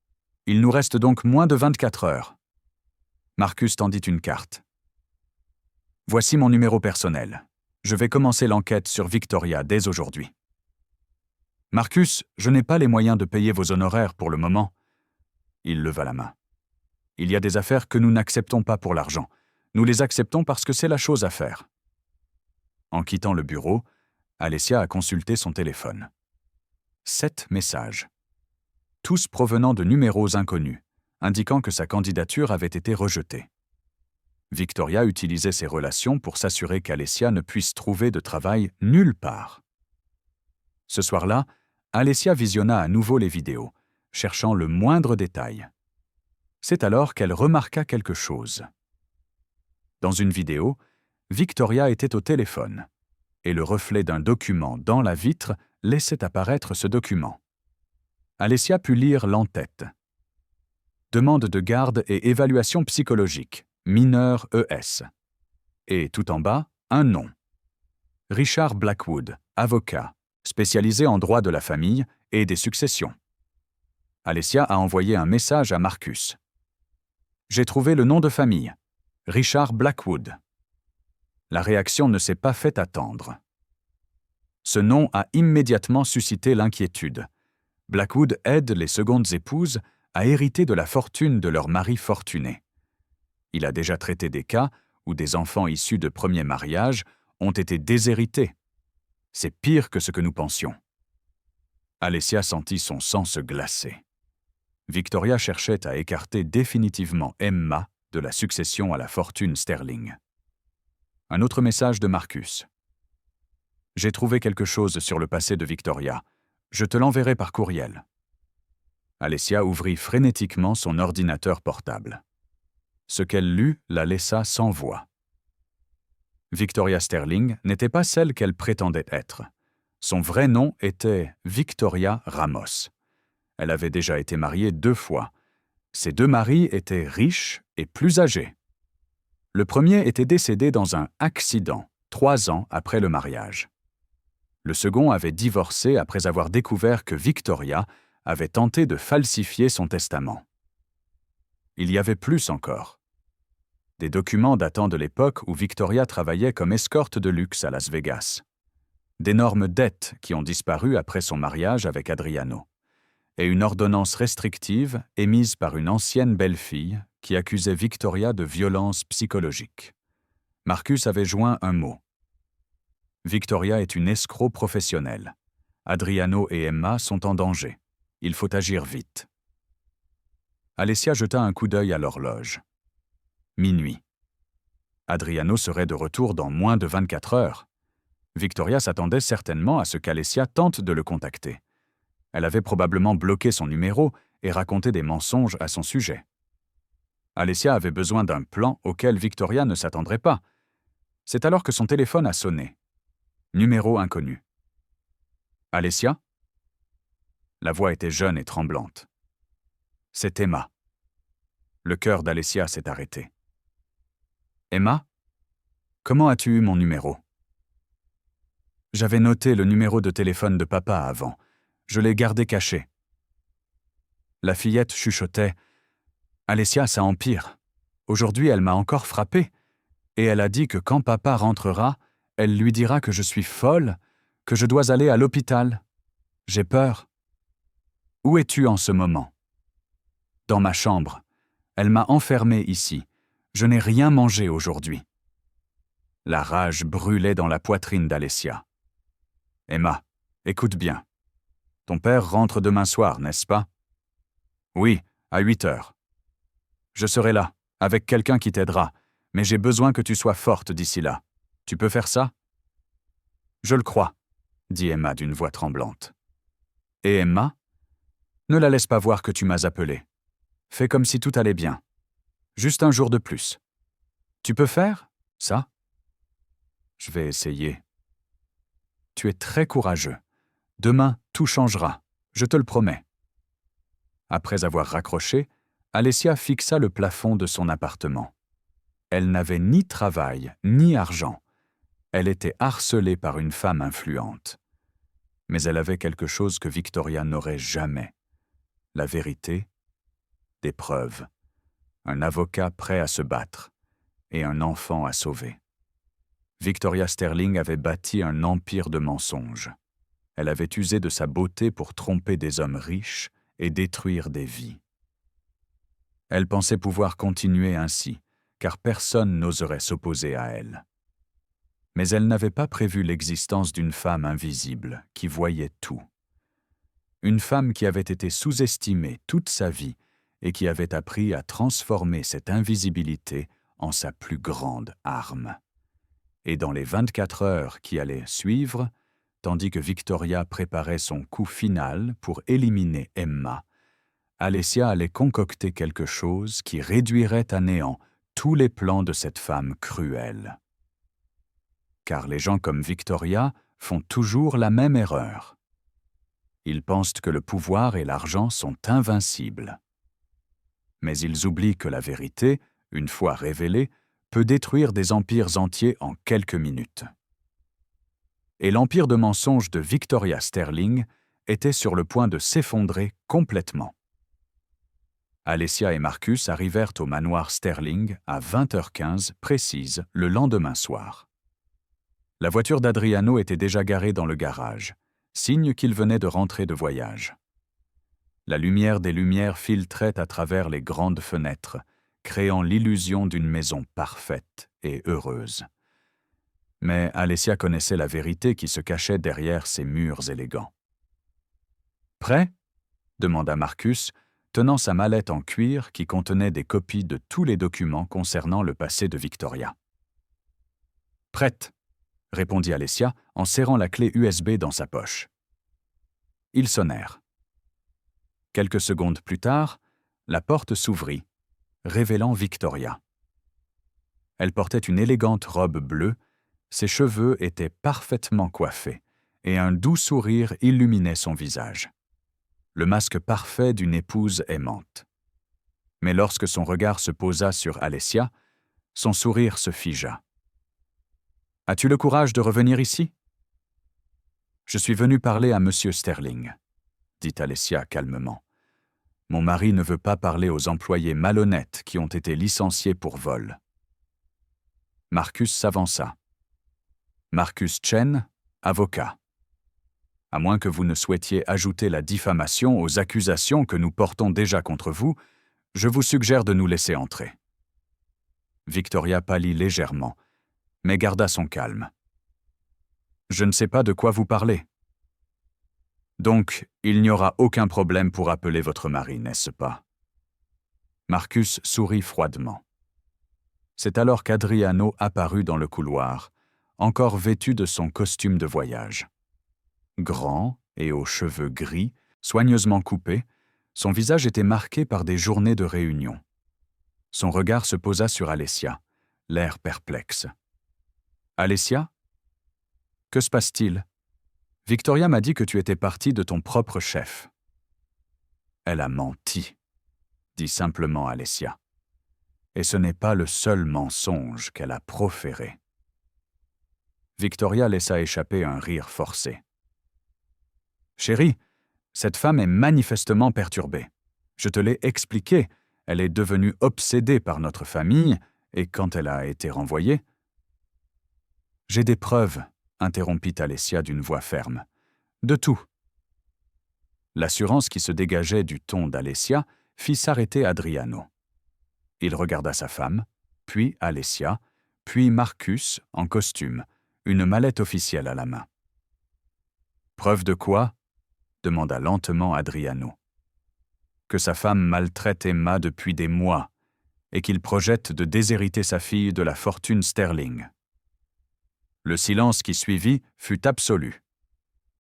« Il nous reste donc moins de 24 heures. » Marcus tendit une carte. « Voici mon numéro personnel. Je vais commencer l'enquête sur Victoria dès aujourd'hui. » « Marcus, je n'ai pas les moyens de payer vos honoraires pour le moment. » Il leva la main. « Il y a des affaires que nous n'acceptons pas pour l'argent. Nous les acceptons parce que c'est la chose à faire. » En quittant le bureau, Alessia a consulté son téléphone. 7 messages. Tous provenant de numéros inconnus, indiquant que sa candidature avait été rejetée. Victoria utilisait ses relations pour s'assurer qu'Alessia ne puisse trouver de travail nulle part. Ce soir-là, Alessia visionna à nouveau les vidéos, cherchant le moindre détail. C'est alors qu'elle remarqua quelque chose. Dans une vidéo, Victoria était au téléphone, et le reflet d'un document dans la vitre laissait apparaître ce document. Alessia put lire l'en-tête. Demande de garde et évaluation psychologique, mineur ES. Et tout en bas, un nom. Richard Blackwood, avocat, spécialisé en droit de la famille et des successions. Alessia a envoyé un message à Marcus. « J'ai trouvé le nom de famille, Richard Blackwood. » La réaction ne s'est pas fait attendre. Ce nom a immédiatement suscité l'inquiétude. Blackwood aide les secondes épouses à hériter de la fortune de leur mari fortuné. Il a déjà traité des cas où des enfants issus de premiers mariages ont été déshérités. C'est pire que ce que nous pensions. Alessia sentit son sang se glacer. Victoria cherchait à écarter définitivement Emma de la succession à la fortune Sterling. Un autre message de Marcus. « J'ai trouvé quelque chose sur le passé de Victoria. Je te l'enverrai par courriel. » Alessia ouvrit frénétiquement son ordinateur portable. Ce qu'elle lut la laissa sans voix. Victoria Sterling n'était pas celle qu'elle prétendait être. Son vrai nom était Victoria Ramos. Elle avait déjà été mariée 2 fois. Ses 2 maris étaient riches et plus âgés. Le premier était décédé dans un accident 3 ans après le mariage. Le second avait divorcé après avoir découvert que Victoria avait tenté de falsifier son testament. Il y avait plus encore. Des documents datant de l'époque où Victoria travaillait comme escorte de luxe à Las Vegas. D'énormes dettes qui ont disparu après son mariage avec Adriano. Et une ordonnance restrictive émise par une ancienne belle-fille qui accusait Victoria de violence psychologique. Marcus avait joint un mot. Victoria est une escroc professionnelle. Adriano et Emma sont en danger. Il faut agir vite. Alessia jeta un coup d'œil à l'horloge. Minuit. Adriano serait de retour dans moins de 24 heures. Victoria s'attendait certainement à ce qu'Alessia tente de le contacter. Elle avait probablement bloqué son numéro et raconté des mensonges à son sujet. Alessia avait besoin d'un plan auquel Victoria ne s'attendrait pas. C'est alors que son téléphone a sonné. Numéro inconnu. « Alessia ?» La voix était jeune et tremblante. C'est Emma. Le cœur d'Alessia s'est arrêté. « Emma ? Comment as-tu eu mon numéro ?» J'avais noté le numéro de téléphone de papa avant. Je l'ai gardé caché. La fillette chuchotait. « Alessia, ça empire. Aujourd'hui, elle m'a encore frappé. Et elle a dit que quand papa rentrera, elle lui dira que je suis folle, que je dois aller à l'hôpital. J'ai peur. Où es-tu en ce moment ? Dans ma chambre. Elle m'a enfermée ici. Je n'ai rien mangé aujourd'hui. » La rage brûlait dans la poitrine d'Alessia. « Emma, écoute bien. Ton père rentre demain soir, n'est-ce pas ? Oui, à 8h. Je serai là, avec quelqu'un qui t'aidera, mais j'ai besoin que tu sois forte d'ici là. Tu peux faire ça ? Je le crois, dit Emma d'une voix tremblante. Et Emma ? Ne la laisse pas voir que tu m'as appelé. Fais comme si tout allait bien. Juste un jour de plus. Tu peux faire ça ? Je vais essayer. Tu es très courageux. Demain, tout changera, je te le promets. Après avoir raccroché, Alessia fixa le plafond de son appartement. Elle n'avait ni travail, ni argent. Elle était harcelée par une femme influente. Mais elle avait quelque chose que Victoria n'aurait jamais. La vérité, des preuves, un avocat prêt à se battre et un enfant à sauver. Victoria Sterling avait bâti un empire de mensonges. Elle avait usé de sa beauté pour tromper des hommes riches et détruire des vies. Elle pensait pouvoir continuer ainsi, car personne n'oserait s'opposer à elle. Mais elle n'avait pas prévu l'existence d'une femme invisible qui voyait tout. Une femme qui avait été sous-estimée toute sa vie et qui avait appris à transformer cette invisibilité en sa plus grande arme. Et dans les 24 heures qui allaient suivre, tandis que Victoria préparait son coup final pour éliminer Emma, Alessia allait concocter quelque chose qui réduirait à néant tous les plans de cette femme cruelle. Car les gens comme Victoria font toujours la même erreur. Ils pensent que le pouvoir et l'argent sont invincibles. Mais ils oublient que la vérité, une fois révélée, peut détruire des empires entiers en quelques minutes. Et l'empire de mensonges de Victoria Sterling était sur le point de s'effondrer complètement. Alessia et Marcus arrivèrent au manoir Sterling à 20h15 précise le lendemain soir. La voiture d'Adriano était déjà garée dans le garage, signe qu'il venait de rentrer de voyage. La lumière des lumières filtrait à travers les grandes fenêtres, créant l'illusion d'une maison parfaite et heureuse. Mais Alessia connaissait la vérité qui se cachait derrière ces murs élégants. « Prêt ?» demanda Marcus, tenant sa mallette en cuir qui contenait des copies de tous les documents concernant le passé de Victoria. « Prête !» répondit Alessia en serrant la clé USB dans sa poche. Ils sonnèrent. Quelques secondes plus tard, la porte s'ouvrit, révélant Victoria. Elle portait une élégante robe bleue, ses cheveux étaient parfaitement coiffés, et un doux sourire illuminait son visage. Le masque parfait d'une épouse aimante. Mais lorsque son regard se posa sur Alessia, son sourire se figea. « As-tu le courage de revenir ici ?»« Je suis venu parler à Monsieur Sterling, » dit Alessia calmement. « Mon mari ne veut pas parler aux employés malhonnêtes qui ont été licenciés pour vol. » Marcus s'avança. « Marcus Chen, avocat. À moins que vous ne souhaitiez ajouter la diffamation aux accusations que nous portons déjà contre vous, je vous suggère de nous laisser entrer. » Victoria pâlit légèrement, mais garda son calme. « Je ne sais pas de quoi vous parlez. » « Donc, il n'y aura aucun problème pour appeler votre mari, n'est-ce pas ?» Marcus sourit froidement. C'est alors qu'Adriano apparut dans le couloir, encore vêtu de son costume de voyage. Grand et aux cheveux gris, soigneusement coupés, son visage était marqué par des journées de réunion. Son regard se posa sur Alessia, l'air perplexe. « Alessia ? Que se passe-t-il ? Victoria m'a dit que tu étais partie de ton propre chef. » « Elle a menti, » dit simplement Alessia. Et ce n'est pas le seul mensonge qu'elle a proféré. Victoria laissa échapper un rire forcé. « Chérie, cette femme est manifestement perturbée. Je te l'ai expliqué, elle est devenue obsédée par notre famille, et quand elle a été renvoyée... » « J'ai des preuves, » interrompit Alessia d'une voix ferme. « De tout. » L'assurance qui se dégageait du ton d'Alessia fit s'arrêter Adriano. Il regarda sa femme, puis Alessia, puis Marcus, en costume, une mallette officielle à la main. « Preuve de quoi ?» demanda lentement Adriano. « Que sa femme maltraite Emma depuis des mois et qu'il projette de déshériter sa fille de la fortune Sterling. » Le silence qui suivit fut absolu.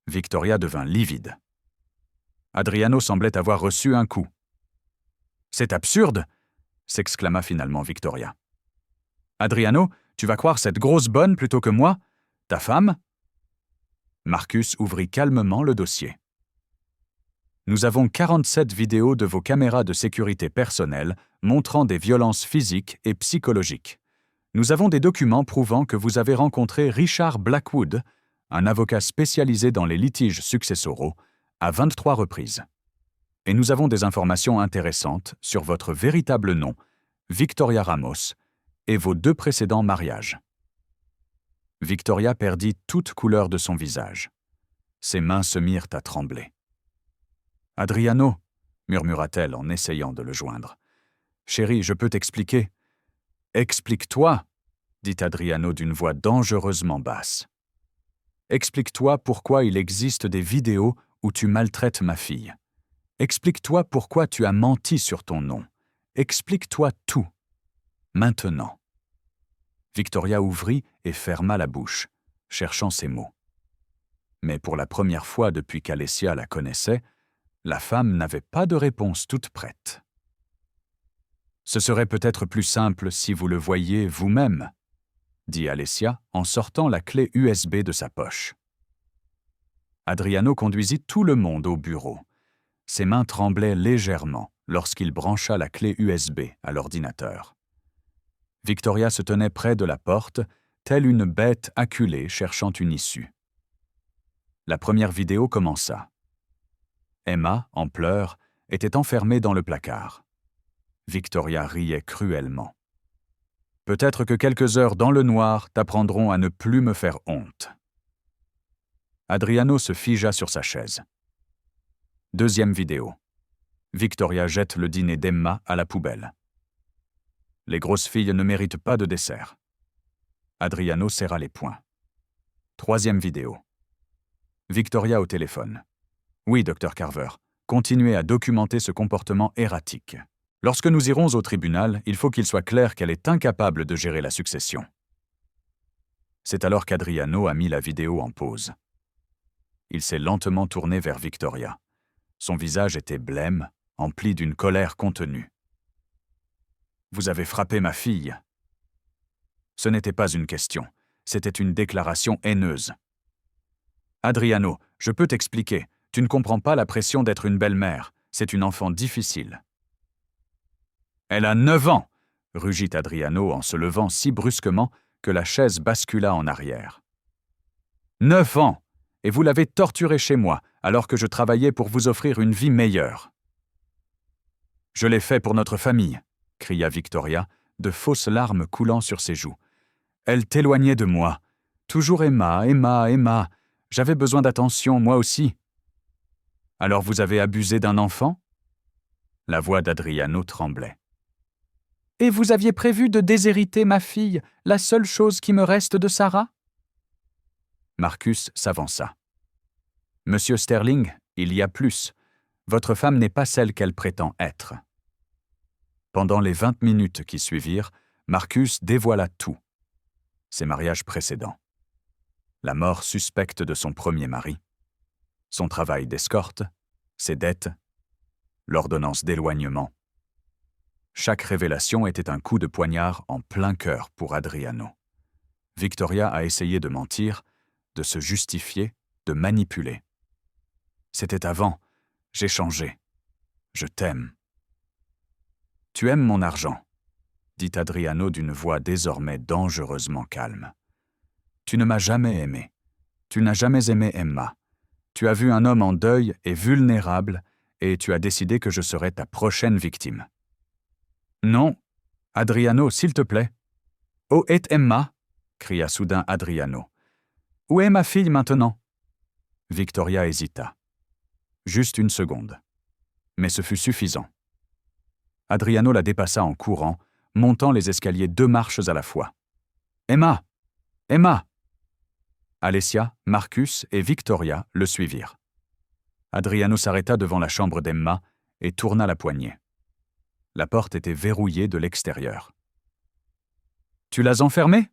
Victoria devint livide. Adriano semblait avoir reçu un coup. « C'est absurde !» s'exclama finalement Victoria. « Adriano, tu vas croire cette grosse bonne plutôt que moi, ta femme ?» Marcus ouvrit calmement le dossier. « Nous avons 47 vidéos de vos caméras de sécurité personnelles montrant des violences physiques et psychologiques. Nous avons des documents prouvant que vous avez rencontré Richard Blackwood, un avocat spécialisé dans les litiges successoraux, à 23 reprises. Et nous avons des informations intéressantes sur votre véritable nom, Victoria Ramos, et vos 2 précédents mariages. » Victoria perdit toute couleur de son visage. Ses mains se mirent à trembler. « Adriano, » murmura-t-elle en essayant de le joindre. « Chérie, je peux t'expliquer. »« Explique-toi, » dit Adriano d'une voix dangereusement basse. « Explique-toi pourquoi il existe des vidéos où tu maltraites ma fille. Explique-toi pourquoi tu as menti sur ton nom. Explique-toi tout. Maintenant. » Victoria ouvrit et ferma la bouche, cherchant ses mots. Mais pour la première fois depuis qu'Alessia la connaissait, la femme n'avait pas de réponse toute prête. « Ce serait peut-être plus simple si vous le voyiez vous-même, » dit Alessia en sortant la clé USB de sa poche. Adriano conduisit tout le monde au bureau. Ses mains tremblaient légèrement lorsqu'il brancha la clé USB à l'ordinateur. Victoria se tenait près de la porte, telle une bête acculée cherchant une issue. La première vidéo commença. Emma, en pleurs, était enfermée dans le placard. Victoria riait cruellement. « Peut-être que quelques heures dans le noir t'apprendront à ne plus me faire honte. » Adriano se figea sur sa chaise. Deuxième vidéo. Victoria jette le dîner d'Emma à la poubelle. Les grosses filles ne méritent pas de dessert. Adriano serra les poings. Troisième vidéo. Victoria au téléphone. Oui, docteur Carver, continuez à documenter ce comportement erratique. Lorsque nous irons au tribunal, il faut qu'il soit clair qu'elle est incapable de gérer la succession. C'est alors qu'Adriano a mis la vidéo en pause. Il s'est lentement tourné vers Victoria. Son visage était blême, empli d'une colère contenue. « Vous avez frappé ma fille. » Ce n'était pas une question, c'était une déclaration haineuse. « Adriano, je peux t'expliquer. Tu ne comprends pas la pression d'être une belle-mère. C'est une enfant difficile. » « Elle a 9 ans !» rugit Adriano en se levant si brusquement que la chaise bascula en arrière. « 9 ans ! Et vous l'avez torturée chez moi, alors que je travaillais pour vous offrir une vie meilleure. »« Je l'ai fait pour notre famille !» cria Victoria, de fausses larmes coulant sur ses joues. « Elle t'éloignait de moi. Toujours Emma, Emma, Emma. J'avais besoin d'attention, moi aussi. »« Alors vous avez abusé d'un enfant ?» La voix d'Adriano tremblait. « Et vous aviez prévu de déshériter ma fille, la seule chose qui me reste de Sarah ?» Marcus s'avança. « Monsieur Sterling, il y a plus. Votre femme n'est pas celle qu'elle prétend être. » Pendant les 20 minutes qui suivirent, Marcus dévoila tout. Ses mariages précédents. La mort suspecte de son premier mari. Son travail d'escorte. Ses dettes. L'ordonnance d'éloignement. Chaque révélation était un coup de poignard en plein cœur pour Adriano. Victoria a essayé de mentir, de se justifier, de manipuler. C'était avant. J'ai changé. Je t'aime. Tu aimes mon argent, dit Adriano d'une voix désormais dangereusement calme. Tu ne m'as jamais aimé. Tu n'as jamais aimé Emma. Tu as vu un homme en deuil et vulnérable, et tu as décidé que je serais ta prochaine victime. Non, Adriano, s'il te plaît. Où est Emma? Cria soudain Adriano. Où est ma fille maintenant? Victoria hésita. Juste une seconde. Mais ce fut suffisant. Adriano la dépassa en courant, montant les escaliers 2 marches à la fois. Emma! Emma! Alessia, Marcus et Victoria le suivirent. Adriano s'arrêta devant la chambre d'Emma et tourna la poignée. La porte était verrouillée de l'extérieur. « Tu l'as enfermée »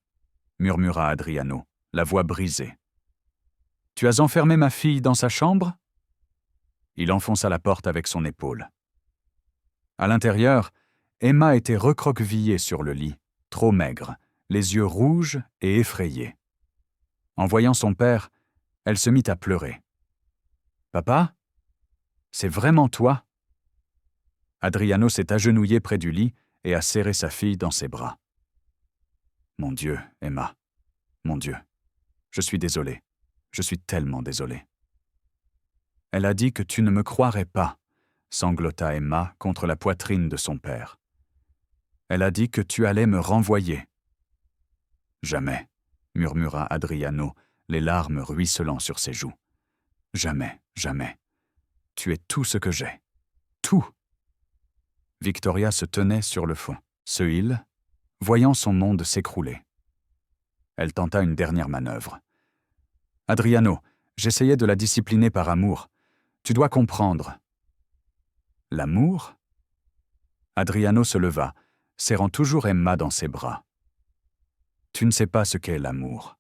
murmura Adriano, la voix brisée. « Tu as enfermé ma fille dans sa chambre » Il enfonça la porte avec son épaule. À l'intérieur, Emma était recroquevillée sur le lit, trop maigre, les yeux rouges et effrayés. En voyant son père, elle se mit à pleurer. « Papa? C'est vraiment toi ?» Adriano s'est agenouillé près du lit et a serré sa fille dans ses bras. « Mon Dieu, Emma, mon Dieu, je suis désolé, je suis tellement désolé. » Elle a dit que tu ne me croirais pas, sanglota Emma contre la poitrine de son père. Elle a dit que tu allais me renvoyer. Jamais, murmura Adriano, les larmes ruisselant sur ses joues. Jamais, jamais. Tu es tout ce que j'ai. Tout. Victoria se tenait sur le fond, seule, voyant son monde s'écrouler. Elle tenta une dernière manœuvre. Adriano, j'essayais de la discipliner par amour. Tu dois comprendre. L'amour? Adriano se leva, serrant toujours Emma dans ses bras. Tu ne sais pas ce qu'est l'amour.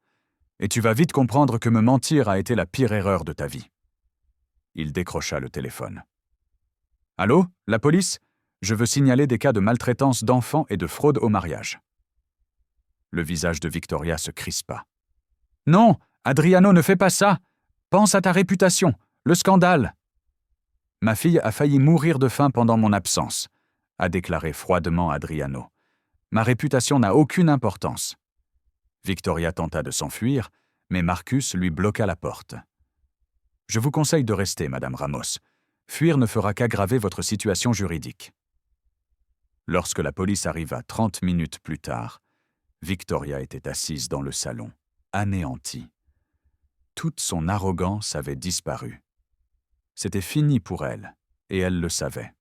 Et tu vas vite comprendre que me mentir a été la pire erreur de ta vie. Il décrocha le téléphone. Allô, la police? Je veux signaler des cas de maltraitance d'enfants et de fraude au mariage. Le visage de Victoria se crispa. Non, Adriano, ne fais pas ça. Pense à ta réputation, le scandale. Ma fille a failli mourir de faim pendant mon absence, a déclaré froidement Adriano. Ma réputation n'a aucune importance. Victoria tenta de s'enfuir, mais Marcus lui bloqua la porte. Je vous conseille de rester, Madame Ramos. Fuir ne fera qu'aggraver votre situation juridique. Lorsque la police arriva 30 minutes plus tard, Victoria était assise dans le salon, anéantie. Toute son arrogance avait disparu. C'était fini pour elle, et elle le savait.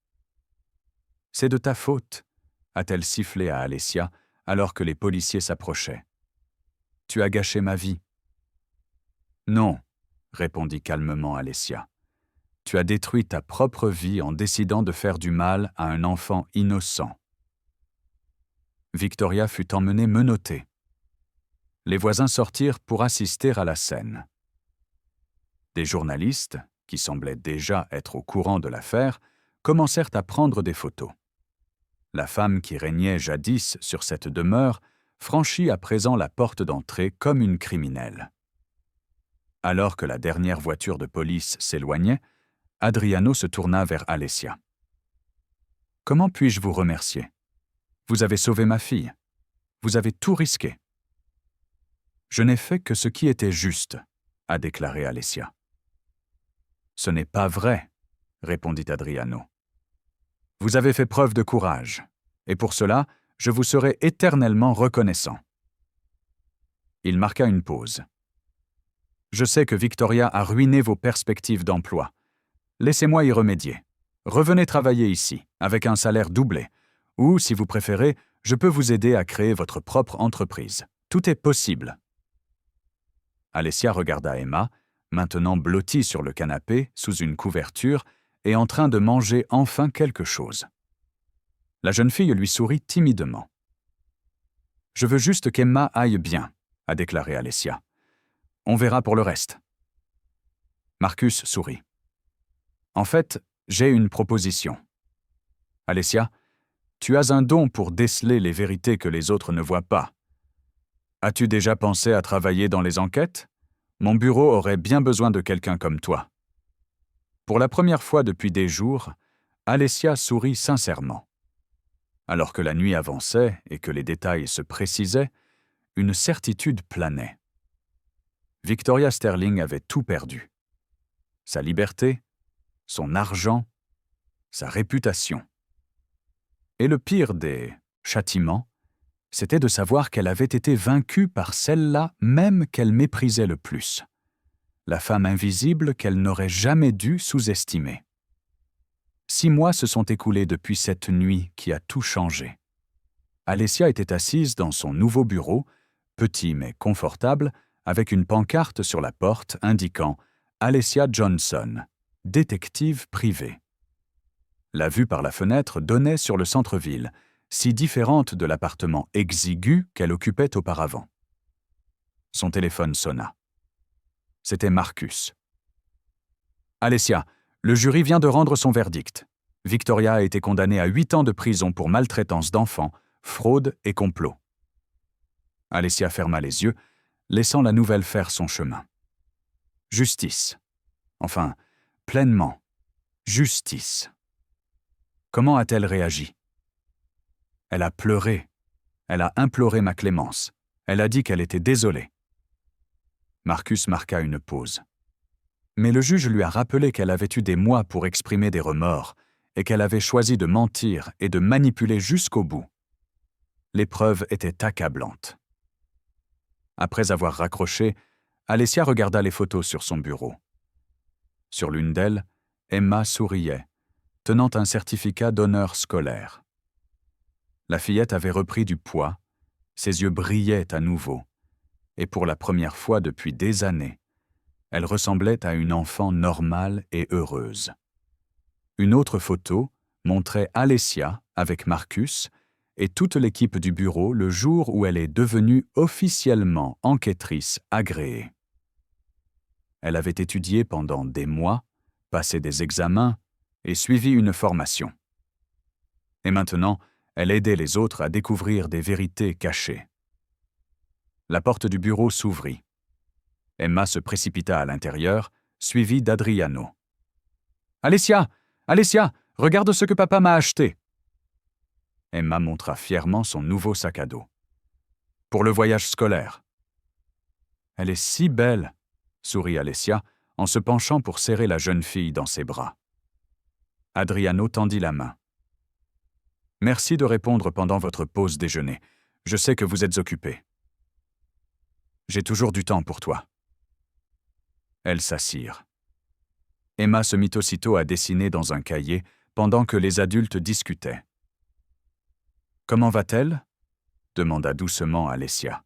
« C'est de ta faute », a-t-elle sifflé à Alessia alors que les policiers s'approchaient. « Tu as gâché ma vie. »« Non », répondit calmement Alessia. « Tu as détruit ta propre vie en décidant de faire du mal à un enfant innocent. » Victoria fut emmenée menottée. Les voisins sortirent pour assister à la scène. Des journalistes, qui semblaient déjà être au courant de l'affaire, commencèrent à prendre des photos. La femme qui régnait jadis sur cette demeure franchit à présent la porte d'entrée comme une criminelle. Alors que la dernière voiture de police s'éloignait, Adriano se tourna vers Alessia. « Comment puis-je vous remercier? Vous avez sauvé ma fille. Vous avez tout risqué. »« Je n'ai fait que ce qui était juste, » a déclaré Alessia. « Ce n'est pas vrai, » répondit Adriano. « Vous avez fait preuve de courage, et pour cela, je vous serai éternellement reconnaissant. » Il marqua une pause. « Je sais que Victoria a ruiné vos perspectives d'emploi. Laissez-moi y remédier. Revenez travailler ici, avec un salaire doublé, ou, si vous préférez, je peux vous aider à créer votre propre entreprise. Tout est possible. » Alessia regarda Emma, maintenant blottie sur le canapé, sous une couverture, et en train de manger enfin quelque chose. La jeune fille lui sourit timidement. « Je veux juste qu'Emma aille bien, » a déclaré Alessia. « On verra pour le reste. » Marcus sourit. « En fait, j'ai une proposition. Alessia, Tu as un don pour déceler les vérités que les autres ne voient pas. As-tu déjà pensé à travailler dans les enquêtes? Mon bureau aurait bien besoin de quelqu'un comme toi. » Pour la première fois depuis des jours, Alessia sourit sincèrement. Alors que la nuit avançait et que les détails se précisaient, une certitude planait. Victoria Sterling avait tout perdu. Sa liberté, son argent, sa réputation. Et le pire des châtiments, c'était de savoir qu'elle avait été vaincue par celle-là même qu'elle méprisait le plus, la femme invisible qu'elle n'aurait jamais dû sous-estimer. 6 mois se sont écoulés depuis cette nuit qui a tout changé. Alessia était assise dans son nouveau bureau, petit mais confortable, avec une pancarte sur la porte indiquant « Alessia Johnson, détective privée ». La vue par la fenêtre donnait sur le centre-ville, si différente de l'appartement exigu qu'elle occupait auparavant. Son téléphone sonna. C'était Marcus. « Alessia, le jury vient de rendre son verdict. Victoria a été condamnée à 8 ans de prison pour maltraitance d'enfants, fraude et complot. » Alessia ferma les yeux, laissant la nouvelle faire son chemin. Justice. Enfin, pleinement, justice. Comment a-t-elle réagi? Elle a pleuré. Elle a imploré ma clémence. Elle a dit qu'elle était désolée. Marcus marqua une pause. Mais le juge lui a rappelé qu'elle avait eu des mois pour exprimer des remords et qu'elle avait choisi de mentir et de manipuler jusqu'au bout. L'épreuve était accablante. Après avoir raccroché, Alessia regarda les photos sur son bureau. Sur l'une d'elles, Emma souriait, tenant un certificat d'honneur scolaire. La fillette avait repris du poids, ses yeux brillaient à nouveau, et pour la première fois depuis des années, elle ressemblait à une enfant normale et heureuse. Une autre photo montrait Alessia avec Marcus et toute l'équipe du bureau le jour où elle est devenue officiellement enquêtrice agréée. Elle avait étudié pendant des mois, passé des examens et suivi une formation. Et maintenant, elle aidait les autres à découvrir des vérités cachées. La porte du bureau s'ouvrit. Emma se précipita à l'intérieur, suivie d'Adriano. « Alessia! Alessia! Regarde ce que papa m'a acheté !» Emma montra fièrement son nouveau sac à dos. « Pour le voyage scolaire. »« Elle est si belle !» sourit Alessia en se penchant pour serrer la jeune fille dans ses bras. Adriano tendit la main. « Merci de répondre pendant votre pause déjeuner. Je sais que vous êtes occupé. »« J'ai toujours du temps pour toi. » Elles s'assirent. Emma se mit aussitôt à dessiner dans un cahier pendant que les adultes discutaient. « Comment va-t-elle » demanda doucement Alessia.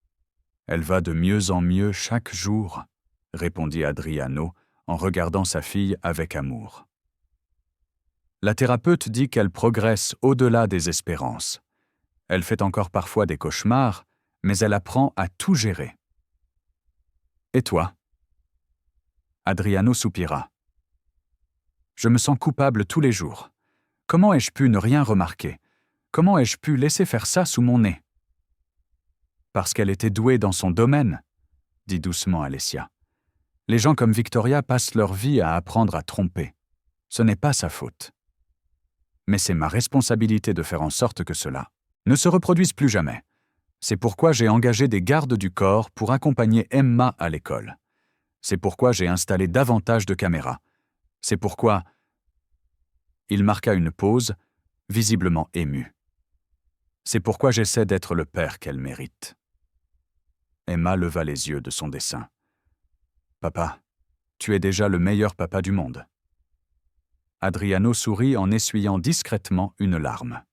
« Elle va de mieux en mieux chaque jour » répondit Adriano en regardant sa fille avec amour. La thérapeute dit qu'elle progresse au-delà des espérances. Elle fait encore parfois des cauchemars, mais elle apprend à tout gérer. Et toi? Adriano soupira. Je me sens coupable tous les jours. Comment ai-je pu ne rien remarquer? Comment ai-je pu laisser faire ça sous mon nez? Parce qu'elle était douée dans son domaine, dit doucement Alessia. Les gens comme Victoria passent leur vie à apprendre à tromper. Ce n'est pas sa faute. Mais c'est ma responsabilité de faire en sorte que cela ne se reproduise plus jamais. C'est pourquoi j'ai engagé des gardes du corps pour accompagner Emma à l'école. C'est pourquoi j'ai installé davantage de caméras. C'est pourquoi... Il marqua une pause, visiblement ému. C'est pourquoi j'essaie d'être le père qu'elle mérite. Emma leva les yeux de son dessin. Papa, tu es déjà le meilleur papa du monde. Adriano sourit en essuyant discrètement une larme.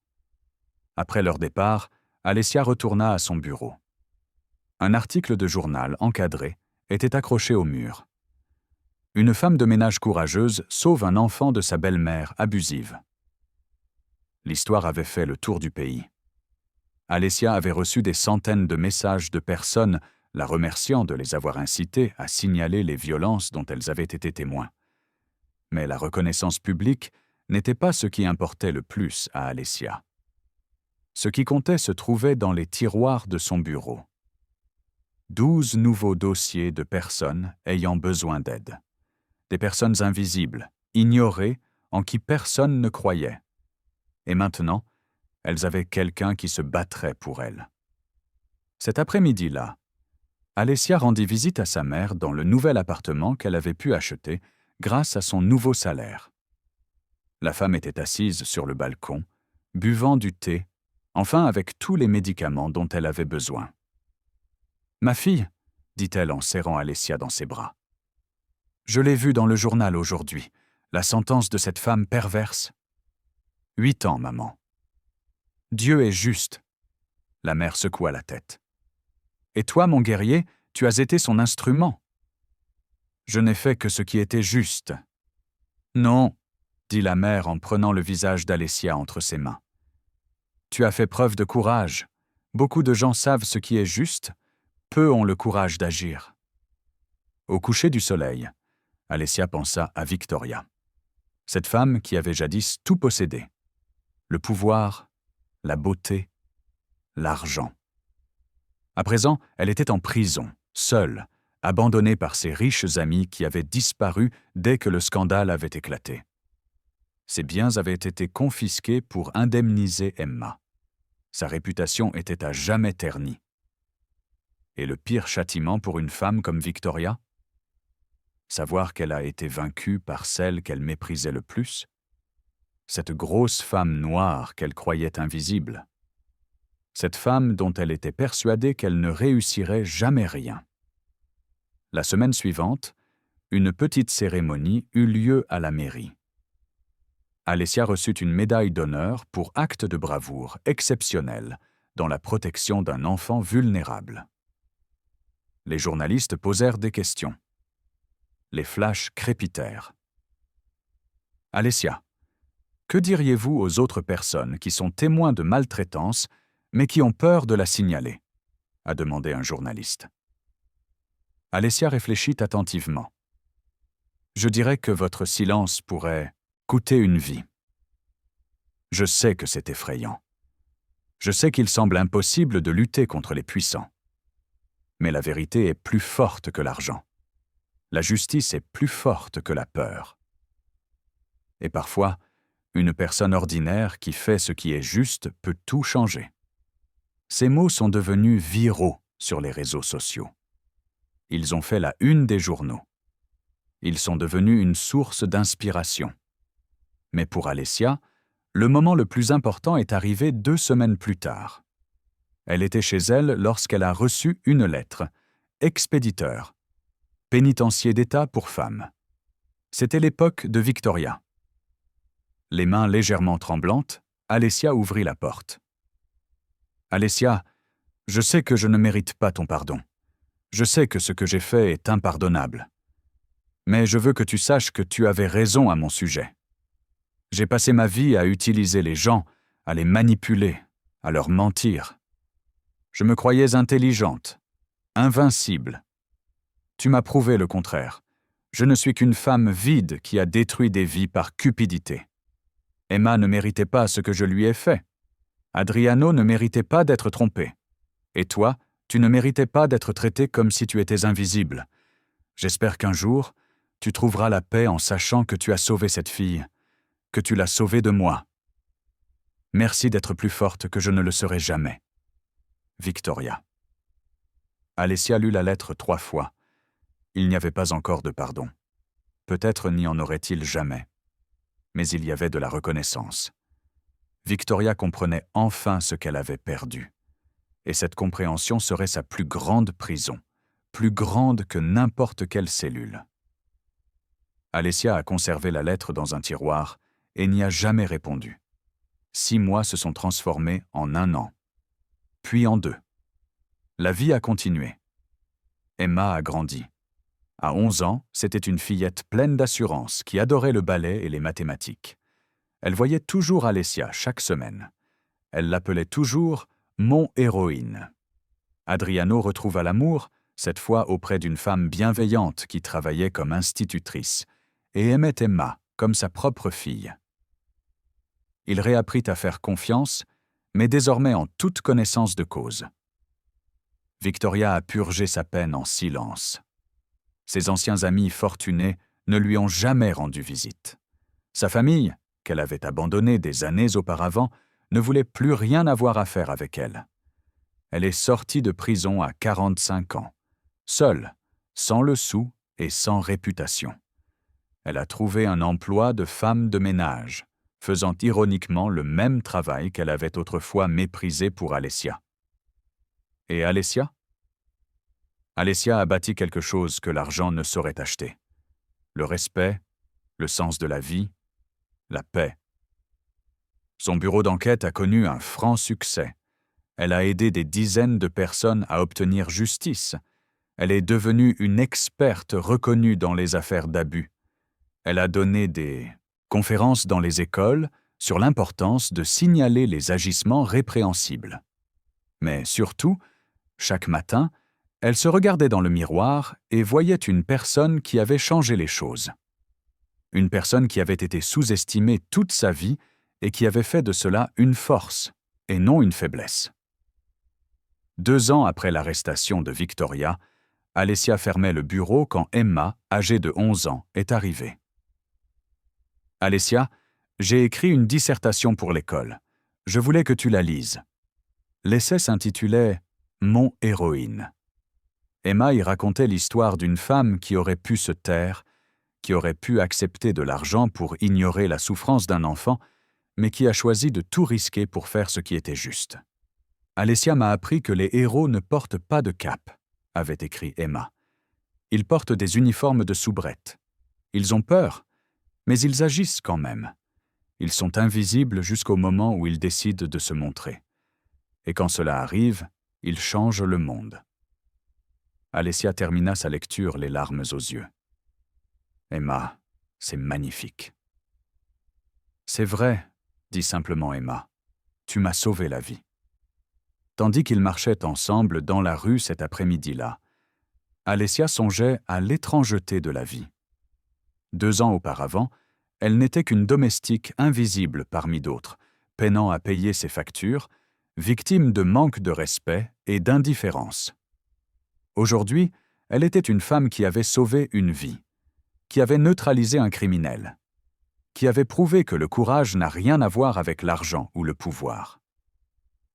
Après leur départ, Alessia retourna à son bureau. Un article de journal encadré était accroché au mur. Une femme de ménage courageuse sauve un enfant de sa belle-mère abusive. L'histoire avait fait le tour du pays. Alessia avait reçu des centaines de messages de personnes la remerciant de les avoir incitées à signaler les violences dont elles avaient été témoins. Mais la reconnaissance publique n'était pas ce qui importait le plus à Alessia. Ce qui comptait se trouvait dans les tiroirs de son bureau. 12 nouveaux dossiers de personnes ayant besoin d'aide. Des personnes invisibles, ignorées, en qui personne ne croyait. Et maintenant, elles avaient quelqu'un qui se battrait pour elles. Cet après-midi-là, Alessia rendit visite à sa mère dans le nouvel appartement qu'elle avait pu acheter grâce à son nouveau salaire. La femme était assise sur le balcon, buvant du thé, enfin avec tous les médicaments dont elle avait besoin. « Ma fille, » dit-elle en serrant Alessia dans ses bras. « Je l'ai vue dans le journal aujourd'hui, la sentence de cette femme perverse. 8 ans, maman. » « Dieu est juste. » La mère secoua la tête. « Et toi, mon guerrier, tu as été son instrument. »« Je n'ai fait que ce qui était juste. »« Non, » dit la mère en prenant le visage d'Alessia entre ses mains. « Tu as fait preuve de courage. Beaucoup de gens savent ce qui est juste, peu ont le courage d'agir. » Au coucher du soleil, Alessia pensa à Victoria. Cette femme qui avait jadis tout possédé. Le pouvoir, la beauté, l'argent. À présent, elle était en prison, seule, abandonnée par ses riches amis qui avaient disparu dès que le scandale avait éclaté. Ses biens avaient été confisqués pour indemniser Emma. Sa réputation était à jamais ternie. Et le pire châtiment pour une femme comme Victoria? Savoir qu'elle a été vaincue par celle qu'elle méprisait le plus? Cette grosse femme noire qu'elle croyait invisible. Cette femme dont elle était persuadée qu'elle ne réussirait jamais rien. La semaine suivante, une petite cérémonie eut lieu à la mairie. Alessia reçut une médaille d'honneur pour acte de bravoure exceptionnel dans la protection d'un enfant vulnérable. Les journalistes posèrent des questions. Les flashs crépitèrent. « Alessia, que diriez-vous aux autres personnes qui sont témoins de maltraitance mais qui ont peur de la signaler ?» a demandé un journaliste. Alessia réfléchit attentivement. « Je dirais que votre silence pourrait coûter une vie. Je sais que c'est effrayant. Je sais qu'il semble impossible de lutter contre les puissants. Mais la vérité est plus forte que l'argent. La justice est plus forte que la peur. Et parfois, une personne ordinaire qui fait ce qui est juste peut tout changer. » Ces mots sont devenus viraux sur les réseaux sociaux. Ils ont fait la une des journaux. Ils sont devenus une source d'inspiration. Mais pour Alessia, le moment le plus important est arrivé 2 semaines plus tard. Elle était chez elle lorsqu'elle a reçu une lettre. Expéditeur. Pénitencier d'État pour femmes. C'était l'époque de Victoria. Les mains légèrement tremblantes, Alessia ouvrit la porte. « Alessia, je sais que je ne mérite pas ton pardon. Je sais que ce que j'ai fait est impardonnable. Mais je veux que tu saches que tu avais raison à mon sujet. J'ai passé ma vie à utiliser les gens, à les manipuler, à leur mentir. Je me croyais intelligente, invincible. Tu m'as prouvé le contraire. Je ne suis qu'une femme vide qui a détruit des vies par cupidité. Emma ne méritait pas ce que je lui ai fait. Adriano ne méritait pas d'être trompé. Et toi, tu ne méritais pas d'être traité comme si tu étais invisible. J'espère qu'un jour, tu trouveras la paix en sachant que tu as sauvé cette fille, que tu l'as sauvée de moi. Merci d'être plus forte que je ne le serai jamais. Victoria. » Alessia lut la lettre 3 fois. Il n'y avait pas encore de pardon. Peut-être n'y en aurait-il jamais. Mais il y avait de la reconnaissance. Victoria comprenait enfin ce qu'elle avait perdu. Et cette compréhension serait sa plus grande prison, plus grande que n'importe quelle cellule. Alessia a conservé la lettre dans un tiroir et n'y a jamais répondu. 6 mois se sont transformés en 1 an, puis en 2. La vie a continué. Emma a grandi. À 11 ans, c'était une fillette pleine d'assurance qui adorait le ballet et les mathématiques. Elle voyait toujours Alessia chaque semaine. Elle l'appelait toujours « mon héroïne ». Adriano retrouva l'amour, cette fois auprès d'une femme bienveillante qui travaillait comme institutrice, et aimait Emma comme sa propre fille. Il réapprit à faire confiance, mais désormais en toute connaissance de cause. Victoria a purgé sa peine en silence. Ses anciens amis fortunés ne lui ont jamais rendu visite. Sa famille, qu'elle avait abandonnée des années auparavant, ne voulait plus rien avoir à faire avec elle. Elle est sortie de prison à 45 ans, seule, sans le sou et sans réputation. Elle a trouvé un emploi de femme de ménage, faisant ironiquement le même travail qu'elle avait autrefois méprisé pour Alessia. Et Alessia? Alessia a bâti quelque chose que l'argent ne saurait acheter. Le respect, le sens de la vie, la paix. Son bureau d'enquête a connu un franc succès. Elle a aidé des dizaines de personnes à obtenir justice. Elle est devenue une experte reconnue dans les affaires d'abus. Elle a donné des conférences dans les écoles sur l'importance de signaler les agissements répréhensibles. Mais surtout, chaque matin, elle se regardait dans le miroir et voyait une personne qui avait changé les choses. Une personne qui avait été sous-estimée toute sa vie et qui avait fait de cela une force et non une faiblesse. 2 ans après l'arrestation de Victoria, Alessia fermait le bureau quand Emma, âgée de 11 ans, est arrivée. « Alessia, j'ai écrit une dissertation pour l'école. Je voulais que tu la lises. » L'essai s'intitulait « Mon héroïne ». Emma y racontait l'histoire d'une femme qui aurait pu se taire, qui aurait pu accepter de l'argent pour ignorer la souffrance d'un enfant, mais qui a choisi de tout risquer pour faire ce qui était juste. Alessia m'a appris que les héros ne portent pas de cape, avait écrit Emma. Ils portent des uniformes de soubrette. Ils ont peur, mais ils agissent quand même. Ils sont invisibles jusqu'au moment où ils décident de se montrer. Et quand cela arrive, ils changent le monde. Alessia termina sa lecture les larmes aux yeux. Emma, c'est magnifique. C'est vrai, dit simplement Emma. Tu m'as sauvé la vie. Tandis qu'ils marchaient ensemble dans la rue cet après-midi-là, Alessia songeait à l'étrangeté de la vie. 2 ans auparavant, elle n'était qu'une domestique invisible parmi d'autres, peinant à payer ses factures, victime de manque de respect et d'indifférence. Aujourd'hui, elle était une femme qui avait sauvé une vie, qui avait neutralisé un criminel, qui avait prouvé que le courage n'a rien à voir avec l'argent ou le pouvoir.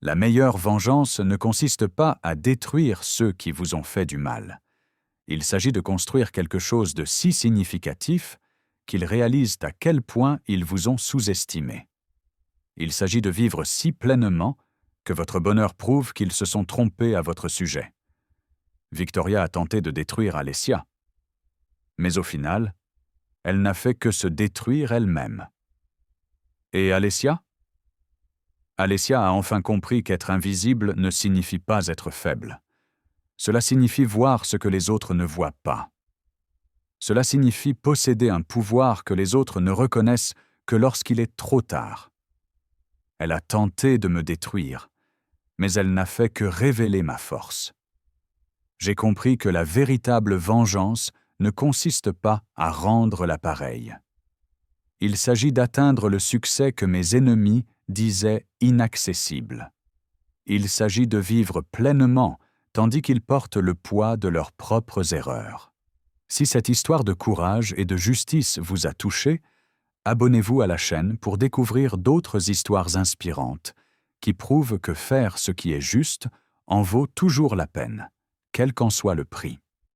La meilleure vengeance ne consiste pas à détruire ceux qui vous ont fait du mal. Il s'agit de construire quelque chose de si significatif qu'ils réalisent à quel point ils vous ont sous-estimé. Il s'agit de vivre si pleinement que votre bonheur prouve qu'ils se sont trompés à votre sujet. Victoria a tenté de détruire Alessia. Mais au final, elle n'a fait que se détruire elle-même. Et Alessia? Alessia a enfin compris qu'être invisible ne signifie pas être faible. Cela signifie voir ce que les autres ne voient pas. Cela signifie posséder un pouvoir que les autres ne reconnaissent que lorsqu'il est trop tard. Elle a tenté de me détruire, mais elle n'a fait que révéler ma force. J'ai compris que la véritable vengeance ne consiste pas à rendre l'appareil. Il s'agit d'atteindre le succès que mes ennemis disaient inaccessible. Il s'agit de vivre pleinement tandis qu'ils portent le poids de leurs propres erreurs. Si cette histoire de courage et de justice vous a touché, abonnez-vous à la chaîne pour découvrir d'autres histoires inspirantes qui prouvent que faire ce qui est juste en vaut toujours la peine, quel qu'en soit le prix.